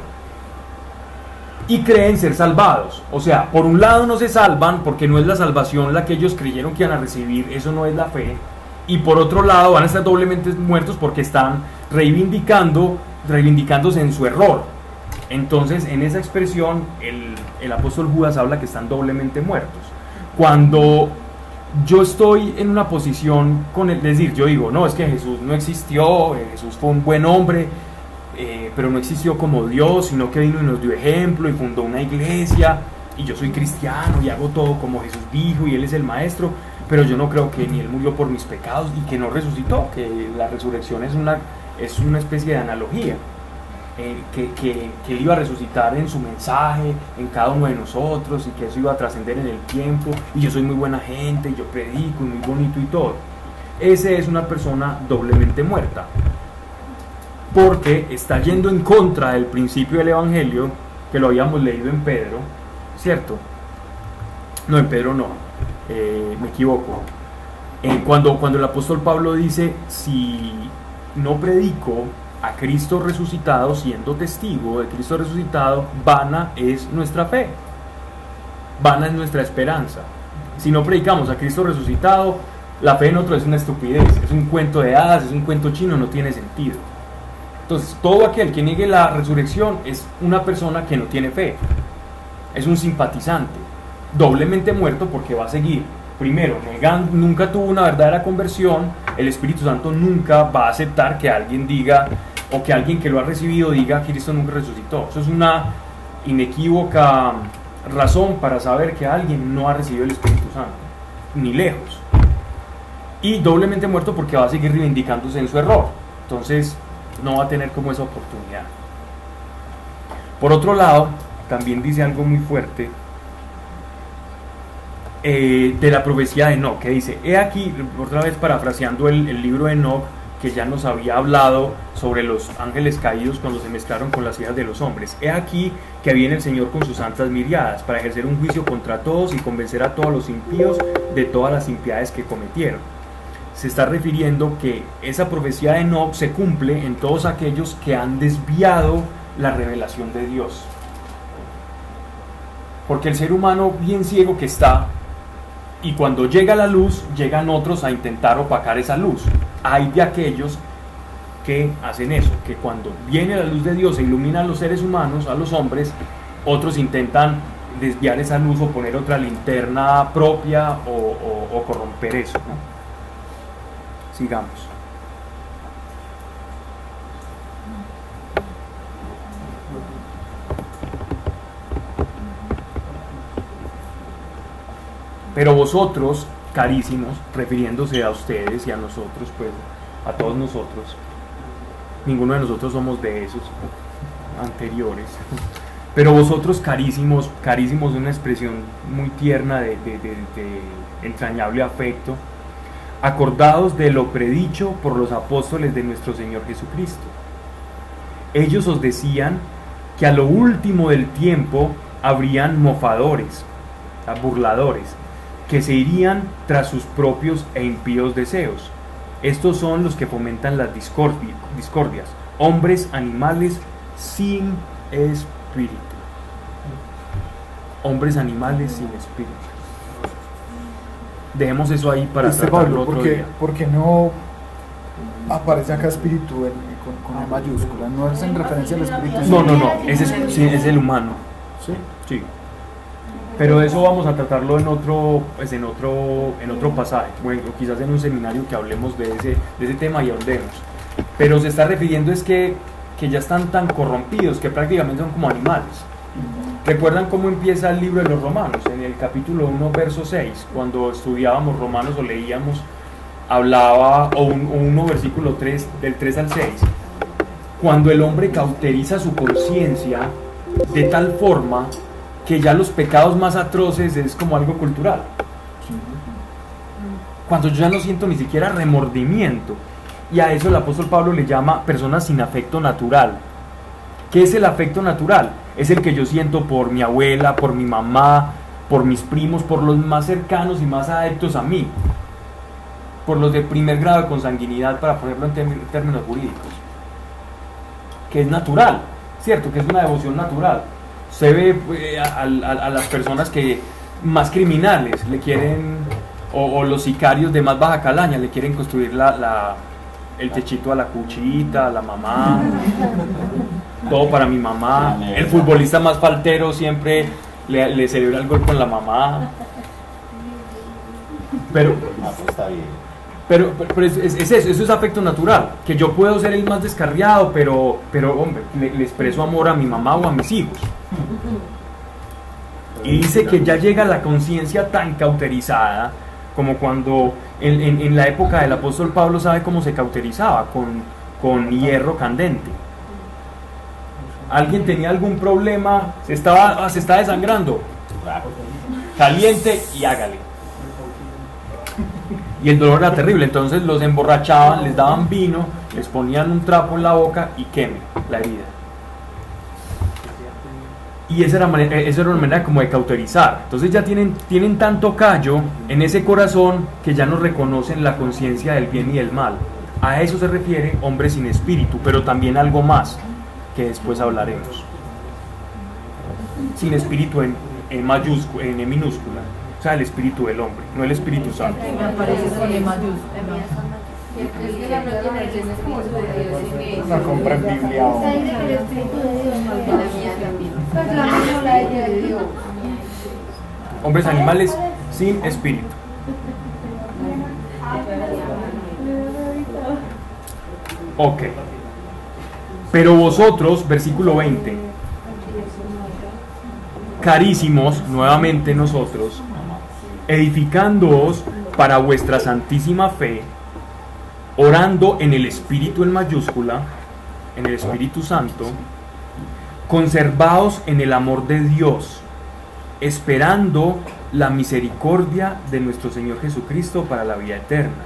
Y creen ser salvados. O sea, por un lado no se salvan porque no es la salvación la que ellos creyeron que iban a recibir, eso no es la fe. Y por otro lado van a estar doblemente muertos porque están reivindicándose en su error. Entonces, en esa expresión, el apóstol Judas habla que están doblemente muertos. Cuando yo estoy en una posición con es decir, yo digo, no, es que Jesús no existió, Jesús fue un buen hombre, pero no existió como Dios, sino que vino y nos dio ejemplo y fundó una iglesia, y yo soy cristiano y hago todo como Jesús dijo y Él es el maestro, pero yo no creo que ni Él murió por mis pecados y que no resucitó, que la resurrección es una especie de analogía, que Él iba a resucitar en su mensaje, en cada uno de nosotros, y que eso iba a trascender en el tiempo, y yo soy muy buena gente, y yo predico, y muy bonito y todo. Ese es una persona doblemente muerta, porque está yendo en contra del principio del Evangelio, que lo habíamos leído en Pedro, ¿cierto? No, en Pedro no, me equivoco. Cuando el apóstol Pablo dice: si no predico a Cristo resucitado, siendo testigo de Cristo resucitado, vana es nuestra fe, vana es nuestra esperanza. Si no predicamos a Cristo resucitado, la fe en otro es una estupidez, es un cuento de hadas, es un cuento chino, no tiene sentido. Entonces, todo aquel que niegue la resurrección es una persona que no tiene fe, es un simpatizante, doblemente muerto, porque va a seguir, primero, negando, nunca tuvo una verdadera conversión. El Espíritu Santo nunca va a aceptar que alguien diga, o que alguien que lo ha recibido diga que Cristo nunca resucitó. Eso es una inequívoca razón para saber que alguien no ha recibido el Espíritu Santo, ni lejos. Y doblemente muerto porque va a seguir reivindicándose en su error. Entonces no va a tener como esa oportunidad. Por otro lado, también dice algo muy fuerte de la profecía de Enoc, que dice: he aquí, otra vez parafraseando el libro de Enoc, que ya nos había hablado sobre los ángeles caídos cuando se mezclaron con las hijas de los hombres. He aquí que viene el Señor con sus santas miriadas, para ejercer un juicio contra todos y convencer a todos los impíos de todas las impiedades que cometieron. Se está refiriendo que esa profecía de Enoc se cumple en todos aquellos que han desviado la revelación de Dios. Porque el ser humano, bien ciego que está, y cuando llega la luz, llegan otros a intentar opacar esa luz. Hay de aquellos que hacen eso, que cuando viene la luz de Dios e ilumina a los seres humanos, a los hombres, otros intentan desviar esa luz o poner otra linterna propia o corromper eso, ¿no? Sigamos. Pero vosotros, carísimos, refiriéndose a ustedes y a nosotros, pues a todos nosotros, ninguno de nosotros somos de esos anteriores, pero vosotros, carísimos, carísimos es una expresión muy tierna de entrañable afecto, acordados de lo predicho por los apóstoles de nuestro Señor Jesucristo. Ellos os decían que a lo último del tiempo habrían mofadores, burladores, que se irían tras sus propios e impíos deseos, Estos son los que fomentan las discordias, hombres, animales sin espíritu. Hombres, animales sin espíritu. Dejemos eso ahí para tratarlo Pablo, otro día. ¿por qué no aparece acá espíritu con E mayúscula? ¿No es en referencia al espíritu? No, ese es el humano. ¿Sí? Sí. Pero eso vamos a tratarlo en otro pasaje, bueno, quizás en un seminario que hablemos de ese tema y ahondemos. Pero se está refiriendo es que ya están tan corrompidos que prácticamente son como animales. ¿Recuerdan cómo empieza el libro de los Romanos? En el capítulo 1, verso 6, cuando estudiábamos Romanos o leíamos, hablaba, o 1 versículo 3, del 3 al 6, cuando el hombre cauteriza su conciencia de tal forma que ya los pecados más atroces es como algo cultural. Cuando yo ya no siento ni siquiera remordimiento. Y a eso el apóstol Pablo le llama personas sin afecto natural. ¿Qué es el afecto natural? Es el que yo siento por mi abuela, por mi mamá, por mis primos, por los más cercanos y más adeptos a mí. Por los de primer grado de consanguinidad, para ponerlo en términos jurídicos. Que es natural, ¿cierto? Que es una devoción natural. Se ve a las personas que más criminales le quieren, o los sicarios de más baja calaña le quieren construir el techito a la cuchita, a la mamá, todo para mi mamá. El futbolista más faltero siempre le celebra el gol con la mamá. Pero es eso es afecto natural, que yo puedo ser el más descarriado, pero hombre, le expreso amor a mi mamá o a mis hijos. Y dice que ya llega la conciencia tan cauterizada, como cuando en la época del apóstol Pablo, ¿sabe cómo se cauterizaba? Con hierro candente. Alguien tenía algún problema, se está desangrando, caliente y hágale. Y el dolor era terrible, entonces los emborrachaban, les daban vino, les ponían un trapo en la boca y queme la herida. Y esa era una manera como de cauterizar. Entonces ya tienen tanto callo en ese corazón que ya no reconocen la conciencia del bien y del mal. A eso se refiere hombre sin espíritu, pero también algo más que después hablaremos. Sin espíritu en E minúscula. O sea, el espíritu del hombre, no el Espíritu Santo. Me aparece con E mayúscula. No compren Biblia. Hombres animales sin espíritu. Ok. Pero vosotros, versículo 20, carísimos, nuevamente nosotros, edificándoos para vuestra santísima fe, orando en el Espíritu en mayúscula, en el Espíritu Santo, conservaos en el amor de Dios, esperando la misericordia de nuestro Señor Jesucristo para la vida eterna.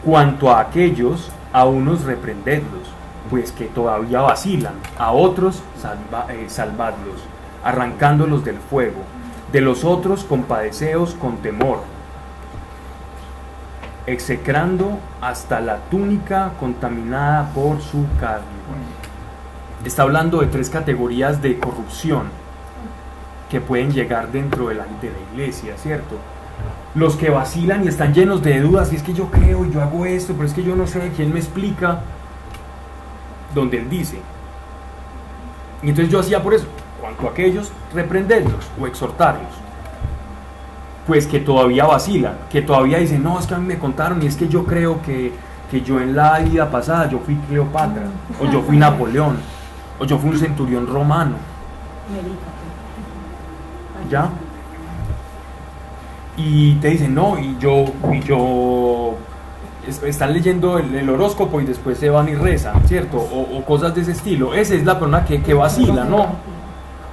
Cuanto a aquellos, a unos reprendedlos, pues que todavía vacilan, a otros salvadlos, arrancándolos del fuego, de los otros compadeceos con temor, execrando hasta la túnica contaminada por su carne. Está hablando de 3 categorías de corrupción que pueden llegar dentro de la iglesia, ¿cierto? Los que vacilan y están llenos de dudas, y es que yo creo y yo hago esto, pero es que yo no sé, ¿quién me explica? Donde él dice. Y entonces yo hacía por eso, cuanto a aquellos, reprenderlos o exhortarlos. Pues que todavía vacilan, que todavía dicen, no, es que a mí me contaron y es que yo creo que yo en la vida pasada yo fui Cleopatra, o yo fui Napoleón, o yo fui un centurión romano. ¿Ya? Y te dicen, no, y yo están leyendo el horóscopo y después se van y rezan, ¿cierto? O cosas de ese estilo. Esa es la persona que vacila, ¿no?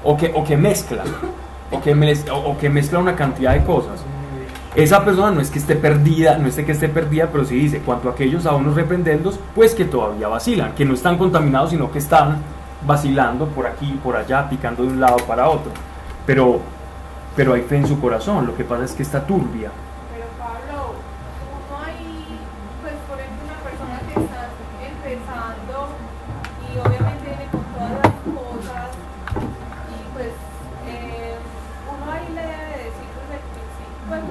O que mezcla, o que mezcla una cantidad de cosas. Esa persona no es que esté perdida, pero sí dice, cuanto a aquellos a unos reprenderlos, pues que todavía vacilan, que no están contaminados, sino que están vacilando por aquí, por allá, picando de un lado para otro. Pero hay fe en su corazón, lo que pasa es que está turbia. Pero Pablo, uno ahí,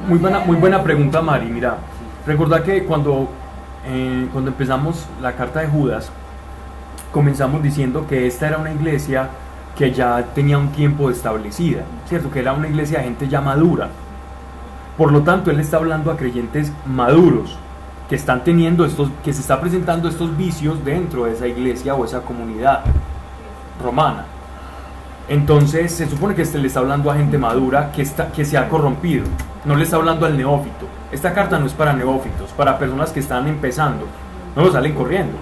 Muy buena pregunta, Mari. Mira, recuerda que cuando empezamos la carta de Judas, comenzamos diciendo que esta era una iglesia que ya tenía un tiempo establecida, ¿cierto? Que era una iglesia de gente ya madura. Por lo tanto, él está hablando a creyentes maduros que están teniendo que se está presentando estos vicios dentro de esa iglesia o esa comunidad romana. Entonces se supone que le está hablando a gente madura que se ha corrompido, no le está hablando al neófito. Esta carta no es para neófitos, para personas que están empezando, no lo salen corriendo,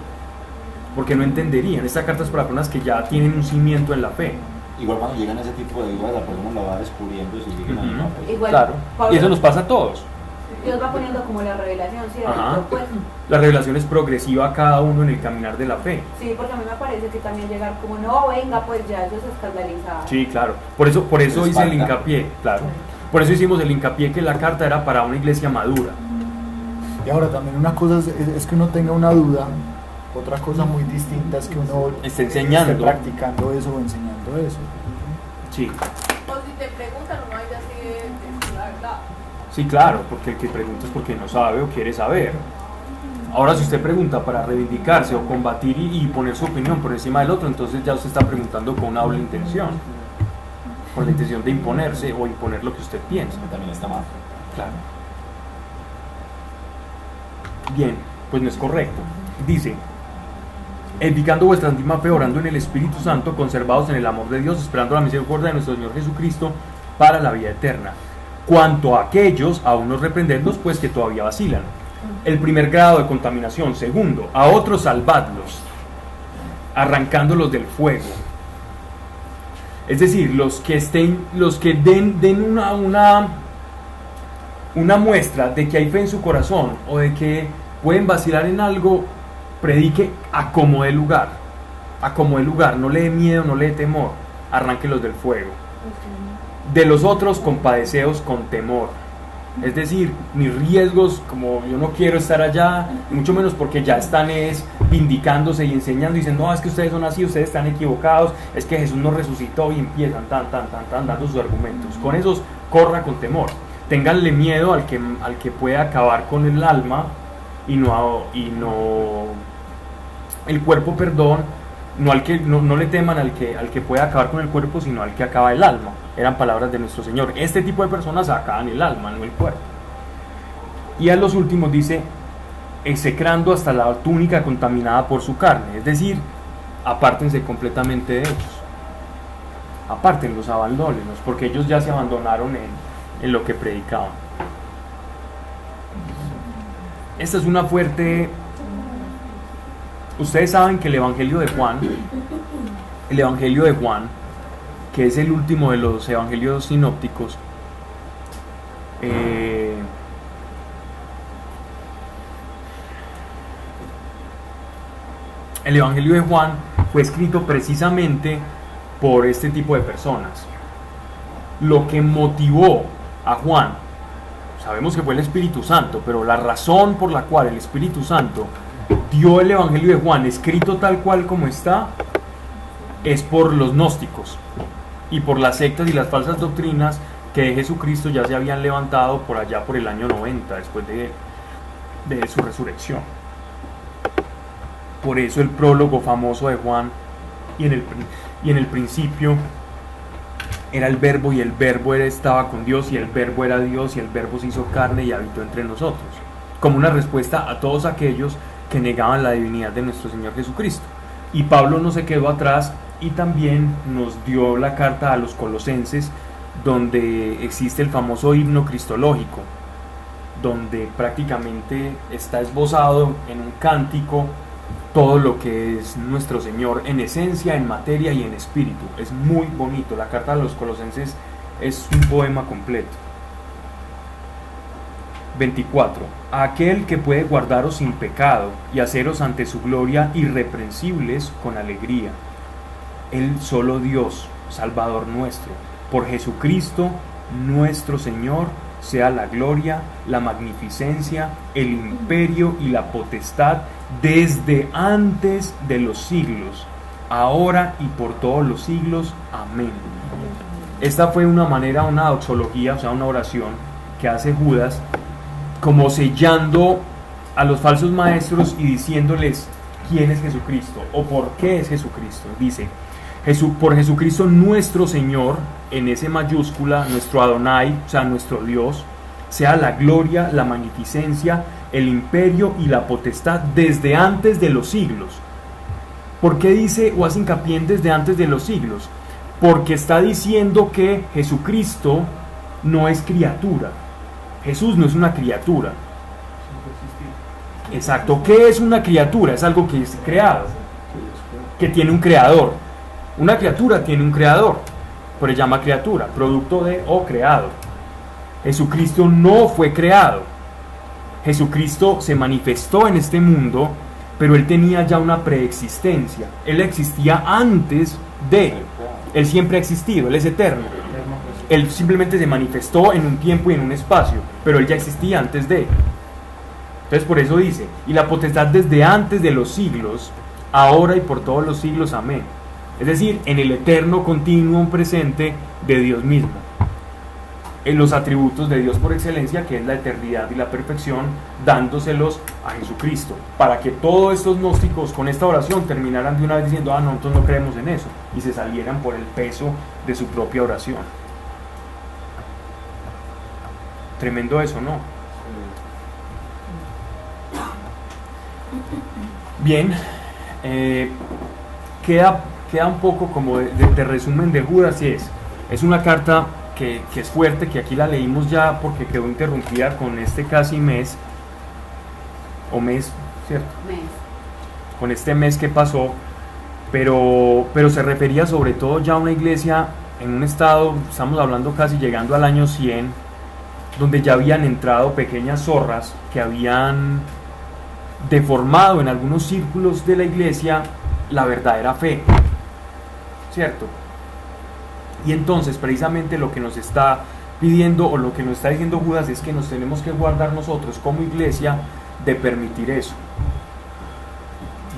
porque no entenderían. Esta carta es para personas que ya tienen un cimiento en la fe. Igual cuando llegan a ese tipo de dudas, la persona la va descubriendo si siguen ahí, ¿no? Pues, Igual, claro, Pablo, y eso nos pasa a todos. Dios va poniendo como la revelación, ¿cierto? Ajá. Pues, La revelación es progresiva a cada uno en el caminar de la fe. sí, porque a mí me parece que también llegar como, no, venga, pues ya ellos se escandalizaban. Sí, claro. Por eso Les hice el falta. hincapié, claro. Por eso hicimos el hincapié que la carta era para una iglesia madura. Y ahora también una cosa es que uno tenga una duda, otra cosa muy distinta es que uno Esté enseñando. esté practicando eso o enseñando eso. Sí, O si te preguntan, uno hay así de la verdad. sí, claro, porque el que pregunta es porque no sabe o quiere saber. Ahora, si usted pregunta para reivindicarse o combatir y poner su opinión por encima del otro, entonces ya usted está preguntando con una doble intención. Con la intención de imponerse o imponer lo que usted piensa. que también está mal. Claro. Bien, pues no es correcto. Dice, edificando vuestra antigua fe, orando en el Espíritu Santo, conservados en el amor de Dios, esperando la misericordia de nuestro Señor Jesucristo para la vida eterna. Cuanto a aquellos, a unos reprenderlos, pues que todavía vacilan. El primer grado de contaminación. Segundo, a otros salvadlos, arrancándolos del fuego. Es decir, los que den una muestra de que hay fe en su corazón o de que pueden vacilar en algo, predique a como dé lugar, no le dé miedo, no le dé temor, arránquelos del fuego. De los otros compadeceos con temor, es decir, ni riesgos, como yo no quiero estar allá, y mucho menos porque ya están vindicándose y enseñando y dicen, no, es que ustedes son así, ustedes están equivocados, es que Jesús no resucitó, y empiezan dando sus argumentos. Con esos corra con temor. Ténganle miedo al que puede acabar con el alma y no el cuerpo, perdón, no le teman al que puede acabar con el cuerpo, sino al que acaba el alma. Eran palabras de nuestro Señor. Este tipo de personas acaban el alma, no el cuerpo. Y a los últimos dice, execrando hasta la túnica contaminada por su carne, es decir, apártense completamente de ellos, apártenlos, abandónenlos, porque ellos ya se abandonaron en lo que predicaban. Esta es una fuerte... Ustedes saben que el Evangelio de Juan, que es el último de los evangelios sinópticos, el Evangelio de Juan fue escrito precisamente por este tipo de personas. Lo que motivó a Juan, sabemos que fue el Espíritu Santo, pero la razón por la cual el Espíritu Santo dio el Evangelio de Juan escrito tal cual como está, es por los gnósticos y por las sectas y las falsas doctrinas que de Jesucristo ya se habían levantado por allá por el año 90 después de su resurrección. Por eso el prólogo famoso de Juan, y en el principio era el verbo, y el verbo estaba con Dios, y el verbo era Dios, y el verbo se hizo carne y habitó entre nosotros, como una respuesta a todos aquellos que negaban la divinidad de nuestro Señor Jesucristo. Y Pablo no se quedó atrás y también nos dio la carta a los Colosenses, donde existe el famoso himno cristológico, donde prácticamente está esbozado en un cántico todo lo que es nuestro Señor en esencia, en materia y en espíritu. Es muy bonito. La carta a los Colosenses es un poema completo. 24. A aquel que puede guardaros sin pecado y haceros ante su gloria irreprensibles con alegría. El solo Dios, Salvador nuestro, por Jesucristo nuestro Señor, sea la gloria, la magnificencia, el imperio y la potestad desde antes de los siglos, ahora y por todos los siglos. Amén. Esta fue una doxología, o sea, una oración que hace Judas, como sellando a los falsos maestros y diciéndoles quién es Jesucristo o por qué es Jesucristo. Dice, por Jesucristo nuestro Señor, en ese mayúscula, nuestro Adonai, o sea, nuestro Dios, sea la gloria, la magnificencia, el imperio y la potestad desde antes de los siglos. ¿Por qué dice o hace hincapié en desde antes de los siglos? Porque está diciendo que Jesucristo no es criatura. Jesús no es una criatura. Exacto. ¿Qué es una criatura? Es algo que es creado, que tiene un creador. Una criatura tiene un creador, pero se llama criatura, producto de o creado. Jesucristo no fue creado. Jesucristo se manifestó en este mundo, pero Él tenía ya una preexistencia. Él existía antes de. Él siempre ha existido, Él es eterno. Él simplemente se manifestó en un tiempo y en un espacio, pero Él ya existía antes de. Entonces por eso dice, y la potestad desde antes de los siglos, ahora y por todos los siglos, amén. Es decir, en el eterno continuo presente de Dios mismo. En los atributos de Dios por excelencia, que es la eternidad y la perfección, dándoselos a Jesucristo, para que todos estos gnósticos con esta oración terminaran de una vez diciendo, ah, no, nosotros no creemos en eso, y se salieran por el peso de su propia oración. Tremendo eso, ¿no? Bien, queda un poco como de resumen de Judas, y es una carta que es fuerte, que aquí la leímos ya porque quedó interrumpida con este casi mes, o mes, ¿cierto? Mes. Con este mes que pasó, pero se refería sobre todo ya a una iglesia en un estado, estamos hablando casi llegando al año 100, donde ya habían entrado pequeñas zorras que habían deformado en algunos círculos de la iglesia la verdadera fe, ¿cierto? Y entonces precisamente lo que nos está pidiendo o lo que nos está diciendo Judas es que nos tenemos que guardar nosotros como iglesia de permitir eso,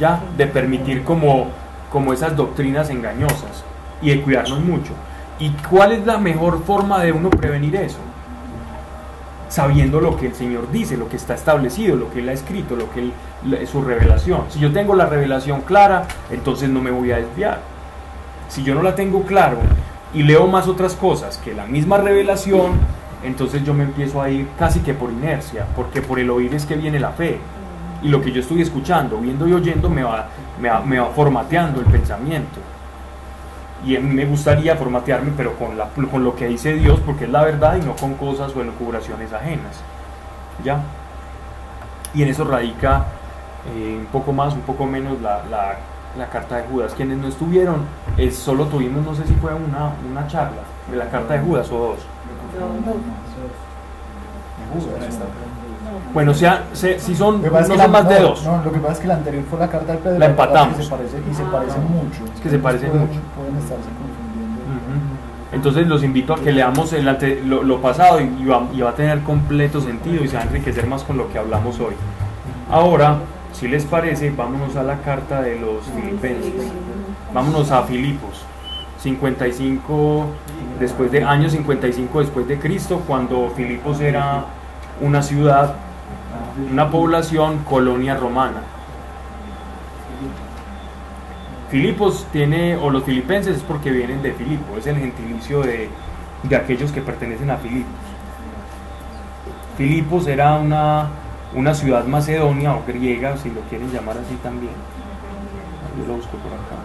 ya, de permitir como esas doctrinas engañosas y de cuidarnos mucho. ¿Y cuál es la mejor forma de uno prevenir eso? Sabiendo lo que el Señor dice, lo que está establecido, lo que Él ha escrito, lo que su revelación. Si yo tengo la revelación clara, entonces no me voy a desviar. Si yo no la tengo claro y leo más otras cosas que la misma revelación, entonces yo me empiezo a ir casi que por inercia, porque por el oír es que viene la fe, y lo que yo estoy escuchando, viendo y oyendo me va formateando el pensamiento, y a mí me gustaría formatearme pero con lo que dice Dios, porque es la verdad y no con cosas o elucubraciones ajenas, ¿ya? Y en eso radica un poco más, un poco menos la carta de Judas. Quienes no estuvieron, solo tuvimos, no sé si fue una charla de la carta de Judas o dos. Bueno, si son, no son más de dos. No, lo que pasa es que la anterior fue la carta de Pedro. La empatamos. Y se parecen mucho. Es que se parecen mucho. Pueden estarse confundiendo. Entonces los invito a que leamos lo pasado y va a tener completo sentido y se va a enriquecer más con lo que hablamos hoy. Ahora, si les parece, vámonos a la carta de los Filipenses. Vámonos a Filipos, 55 años 55 después de Cristo, cuando Filipos era una ciudad, una población, colonia romana. Filipos o los filipenses es porque vienen de Filipo, es el gentilicio de aquellos que pertenecen a Filipos. Filipos era una ciudad macedonia o griega, si lo quieren llamar así también. Yo lo busco por acá.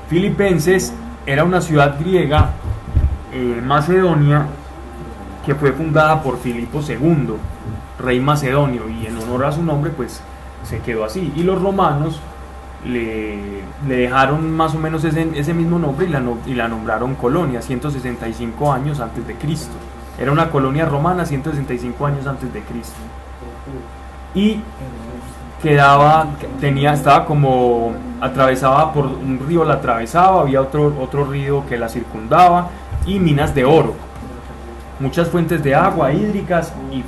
Filipenses era una ciudad griega, macedonia, que fue fundada por Filipo II, rey macedonio, y en honor a su nombre pues se quedó así, y los romanos le dejaron más o menos ese mismo nombre y la nombraron colonia 165 años antes de Cristo. Era una colonia romana 165 años antes de Cristo, y estaba como atravesaba por un río, la atravesaba, había otro río que la circundaba, y minas de oro, muchas fuentes de agua hídricas y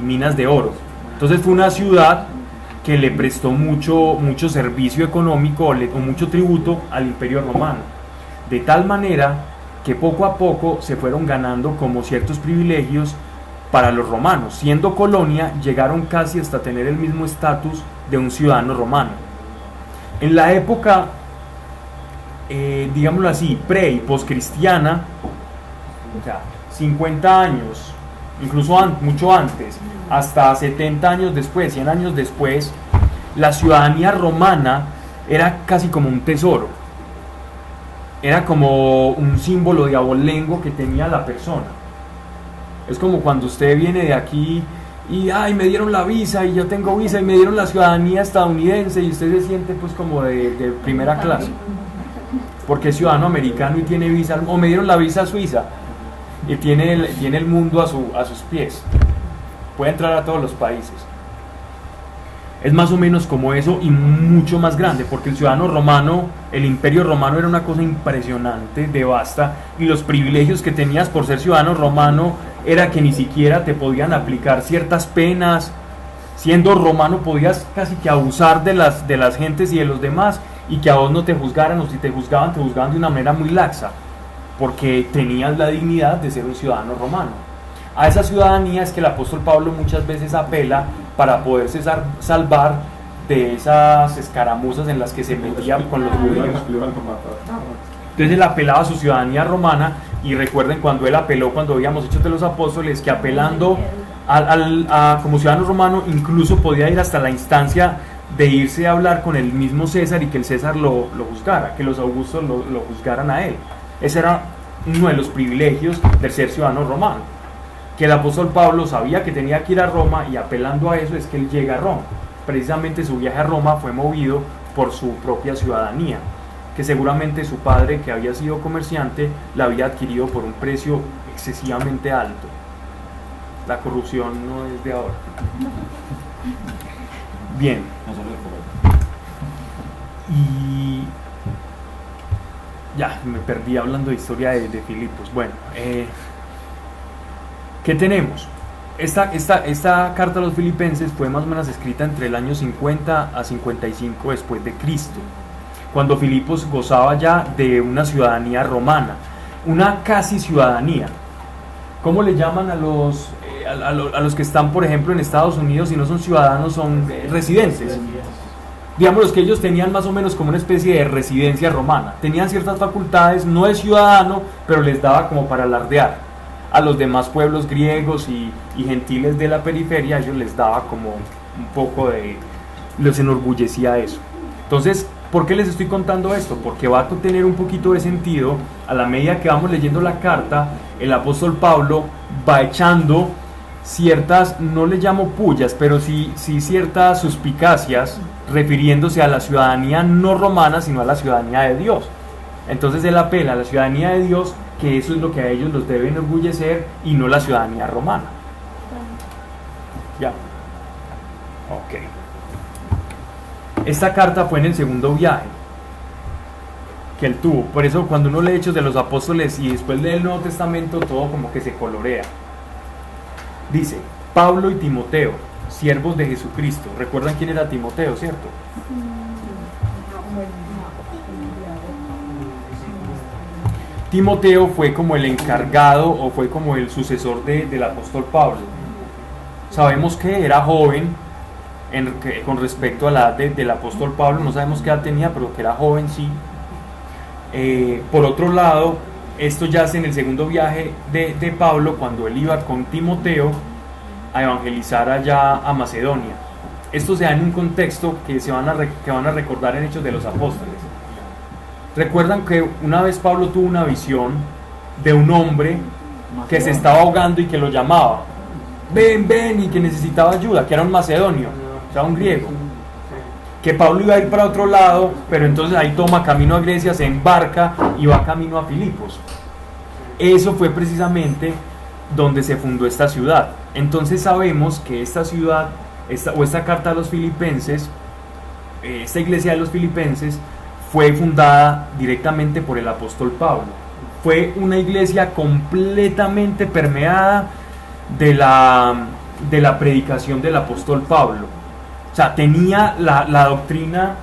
minas de oro. Entonces fue una ciudad que le prestó mucho servicio económico o mucho tributo al Imperio Romano, de tal manera que poco a poco se fueron ganando como ciertos privilegios para los romanos. Siendo colonia, llegaron casi hasta tener el mismo estatus de un ciudadano romano. En la época, digámoslo así, pre y postcristiana, o sea, 50 años, incluso mucho antes, hasta 70 años después, 100 años después, la ciudadanía romana era casi como un tesoro, era como un símbolo de abolengo que tenía la persona. Es como cuando usted viene de aquí y ay, me dieron la visa y yo tengo visa y me dieron la ciudadanía estadounidense y usted se siente pues como de primera clase porque es ciudadano americano y tiene visa, o me dieron la visa suiza y tiene el mundo a sus pies, puede entrar a todos los países. Es más o menos como eso y mucho más grande, porque el ciudadano romano, el imperio romano era una cosa impresionante, de vasta, y los privilegios que tenías por ser ciudadano romano era que ni siquiera te podían aplicar ciertas penas. Siendo romano podías casi que abusar de las gentes y de los demás, y que a vos no te juzgaran, o si te juzgaban de una manera muy laxa, porque tenías la dignidad de ser un ciudadano romano. A esa ciudadanía es que el apóstol Pablo muchas veces apela para poderse salvar de esas escaramuzas en las que se metía con los judíos. Entonces él apelaba a su ciudadanía romana, y recuerden cuando él apeló, cuando veíamos Hechos de los Apóstoles, que apelando como ciudadano romano incluso podía ir hasta la instancia de irse a hablar con el mismo César y que el César lo juzgara, que los augustos lo juzgaran a él. Ese era uno de los privilegios del ser ciudadano romano, que el apóstol Pablo sabía que tenía que ir a Roma, y apelando a eso es que él llega a Roma. Precisamente su viaje a Roma fue movido por su propia ciudadanía, que seguramente su padre, que había sido comerciante, la había adquirido por un precio excesivamente alto. La corrupción no es de ahora. Bien. Y ya, me perdí hablando de historia de Filipos. Bueno, ¿qué tenemos? Esta carta a los filipenses fue más o menos escrita entre el año 50 a 55 después de Cristo, cuando Filipos gozaba ya de una ciudadanía romana, una casi ciudadanía. ¿Cómo le llaman a los que están, por ejemplo, en Estados Unidos y no son ciudadanos, son residentes? Digamos que ellos tenían más o menos como una especie de residencia romana, tenían ciertas facultades, no es ciudadano, pero les daba como para alardear. A los demás pueblos griegos y gentiles de la periferia, ellos les daba como un poco les enorgullecía eso. Entonces, ¿por qué les estoy contando esto? Porque va a tener un poquito de sentido a la medida que vamos leyendo la carta. El apóstol Pablo va echando ciertas, no le llamo pullas, pero sí ciertas suspicacias, refiriéndose a la ciudadanía no romana, sino a la ciudadanía de Dios. Entonces él apela a la ciudadanía de Dios, que eso es lo que a ellos los debe enorgullecer, y no la ciudadanía romana. Ya. Ok. Esta carta fue en el segundo viaje que él tuvo. Por eso cuando uno lee Hechos de los Apóstoles y después lee el Nuevo Testamento, todo como que se colorea. Dice: Pablo y Timoteo, siervos de Jesucristo. ¿Recuerdan quién era Timoteo, cierto? Timoteo fue como el encargado, o fue como el sucesor del apóstol Pablo. Sabemos que era joven con respecto a la edad del apóstol Pablo, no sabemos qué edad tenía, pero que era joven, sí. Por otro lado, esto ya es en el segundo viaje de Pablo, cuando él iba con Timoteo a evangelizar allá a Macedonia. Esto se da en un contexto que van a recordar en Hechos de los Apóstoles. Recuerdan que una vez Pablo tuvo una visión de un hombre que se estaba ahogando y que lo llamaba: ven, ven, y que necesitaba ayuda, que era un macedonio, o sea, un griego. Que Pablo iba a ir para otro lado, pero entonces ahí toma camino a Grecia, se embarca y va camino a Filipos. Eso fue precisamente donde se fundó esta ciudad. Entonces sabemos que esta ciudad, esta carta a los filipenses, esta iglesia de los filipenses, fue fundada directamente por el apóstol Pablo. Fue una iglesia completamente permeada de la predicación del apóstol Pablo. O sea, tenía la doctrina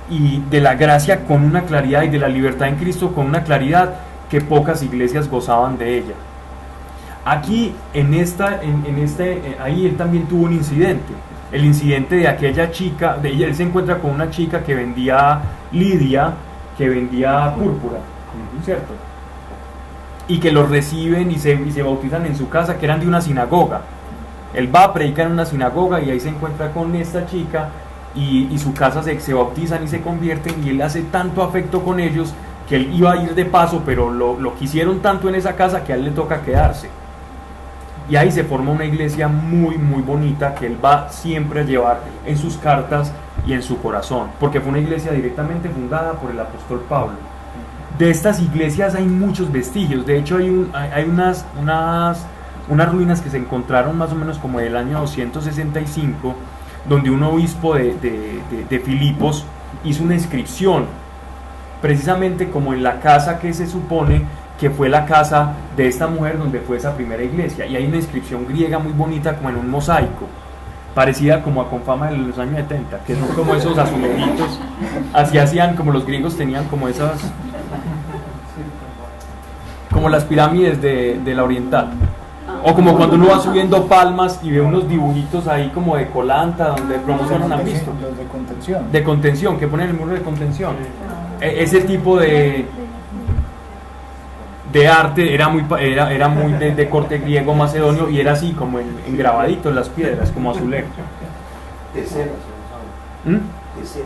y de la gracia con una claridad, y de la libertad en Cristo con una claridad que pocas iglesias gozaban de ella. Aquí, ahí él también tuvo un incidente. El incidente de aquella chica, él se encuentra con una chica que vendía lidia, que vendía púrpura, ¿cierto? Y que los reciben y se bautizan en su casa, que eran de una sinagoga. Él va a predicar en una sinagoga y ahí se encuentra con esta chica y su casa se bautizan y se convierten, y él hace tanto afecto con ellos que él iba a ir de paso, pero lo quisieron tanto en esa casa que a él le toca quedarse. Y ahí se forma una iglesia muy muy bonita que él va siempre a llevar en sus cartas y en su corazón, porque fue una iglesia directamente fundada por el apóstol Pablo. De estas iglesias hay muchos vestigios. De hecho hay unas ruinas que se encontraron más o menos como del año 265, donde un obispo de Filipos hizo una inscripción precisamente como en la casa que se supone que fue la casa de esta mujer donde fue esa primera iglesia, y hay una inscripción griega muy bonita como en un mosaico, parecida como a Confama de los años 70, que son como esos azulejitos, así hacían, como los griegos tenían como esas, como las pirámides de la oriental, o como cuando uno va subiendo palmas y ve unos dibujitos ahí como de colanta donde promocionan, ¿han visto? Los de contención. De contención, que ponen el muro de contención. Ese tipo de arte era muy de corte griego macedonio, y era así como en grabadito en las piedras, como azulejo. De ceras, ¿Mm? de ceras.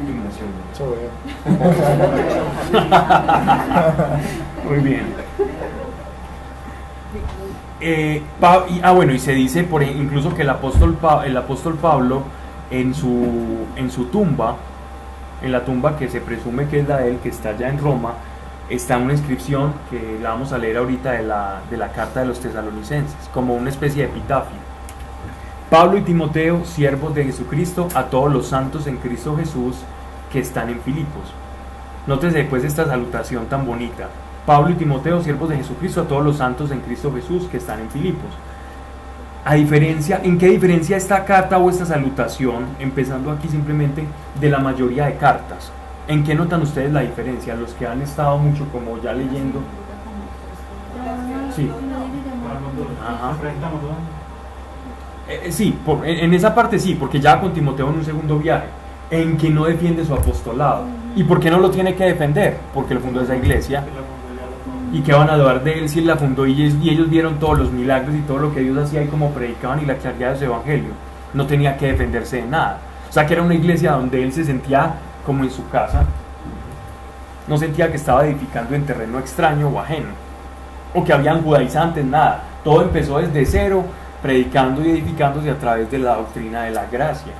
Iluminación. Muy bien. Bueno, y se dice incluso que el apóstol Pablo en su tumba, en la tumba que se presume que es la de él, que está allá en Roma, está una inscripción que la vamos a leer ahorita de la carta de los tesalonicenses, como una especie de epitafio. Pablo y Timoteo, siervos de Jesucristo, a todos los santos en Cristo Jesús que están en Filipos. Nótese pues esta salutación tan bonita. Pablo y Timoteo, siervos de Jesucristo, a todos los santos en Cristo Jesús que están en Filipos. ¿En qué diferencia esta carta o esta salutación, empezando aquí simplemente, de la mayoría de cartas? ¿En qué notan ustedes la diferencia? Los que han estado mucho como ya leyendo. Sí. Ajá. Sí, en esa parte sí, porque ya con Timoteo en un segundo viaje, en que no defiende su apostolado. ¿Y por qué no lo tiene que defender? Porque lo fundó esa iglesia. ¿Y qué van a dudar de él si él la fundó y ellos vieron todos los milagros y todo lo que Dios hacía y cómo predicaban y la claridad de su evangelio? No tenía que defenderse de nada. O sea que era una iglesia donde él se sentía como en su casa. No sentía que estaba edificando en terreno extraño o ajeno, o que habían judaizantes, nada. Todo empezó desde cero, predicando y edificándose a través de la doctrina de la gracia.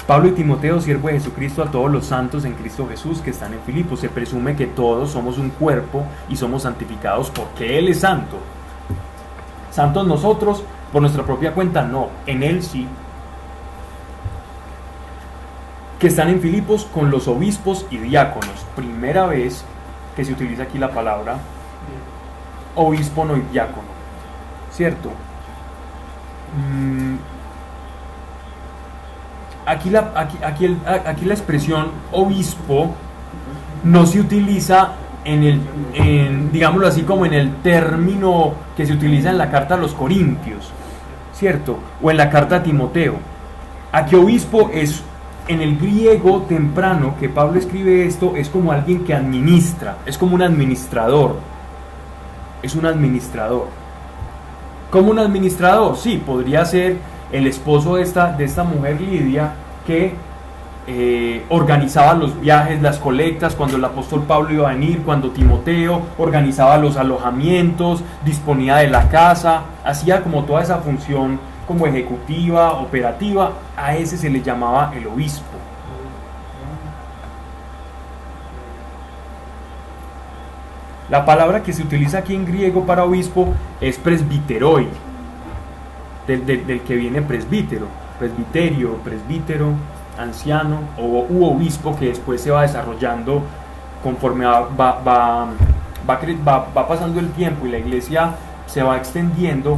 Pablo y Timoteo, siervo de Jesucristo, a todos los santos en Cristo Jesús que están en Filipos. Se presume que todos somos un cuerpo y somos santificados porque Él es santo. ¿Santos nosotros por nuestra propia cuenta? No, en Él sí. Que están en Filipos con los obispos y diáconos. Primera vez que se utiliza aquí la palabra obispo, no diácono, ¿cierto? Aquí la expresión obispo no se utiliza digámoslo así, como en el término que se utiliza en la carta a los Corintios, ¿cierto? O en la carta a Timoteo. Aquí obispo es, en el griego temprano que Pablo escribe esto, es como alguien que administra, es como un administrador. Es un administrador. ¿Cómo un administrador? Sí, podría ser el esposo de esta mujer Lidia, que organizaba los viajes, las colectas, cuando el apóstol Pablo iba a venir, cuando Timoteo organizaba los alojamientos, disponía de la casa, hacía como toda esa función como ejecutiva, operativa. A ese se le llamaba el obispo. La palabra que se utiliza aquí en griego para obispo es presbiteroi, del que viene presbítero, presbiterio, presbítero, anciano u obispo, que después se va desarrollando conforme va pasando el tiempo y la iglesia se va extendiendo.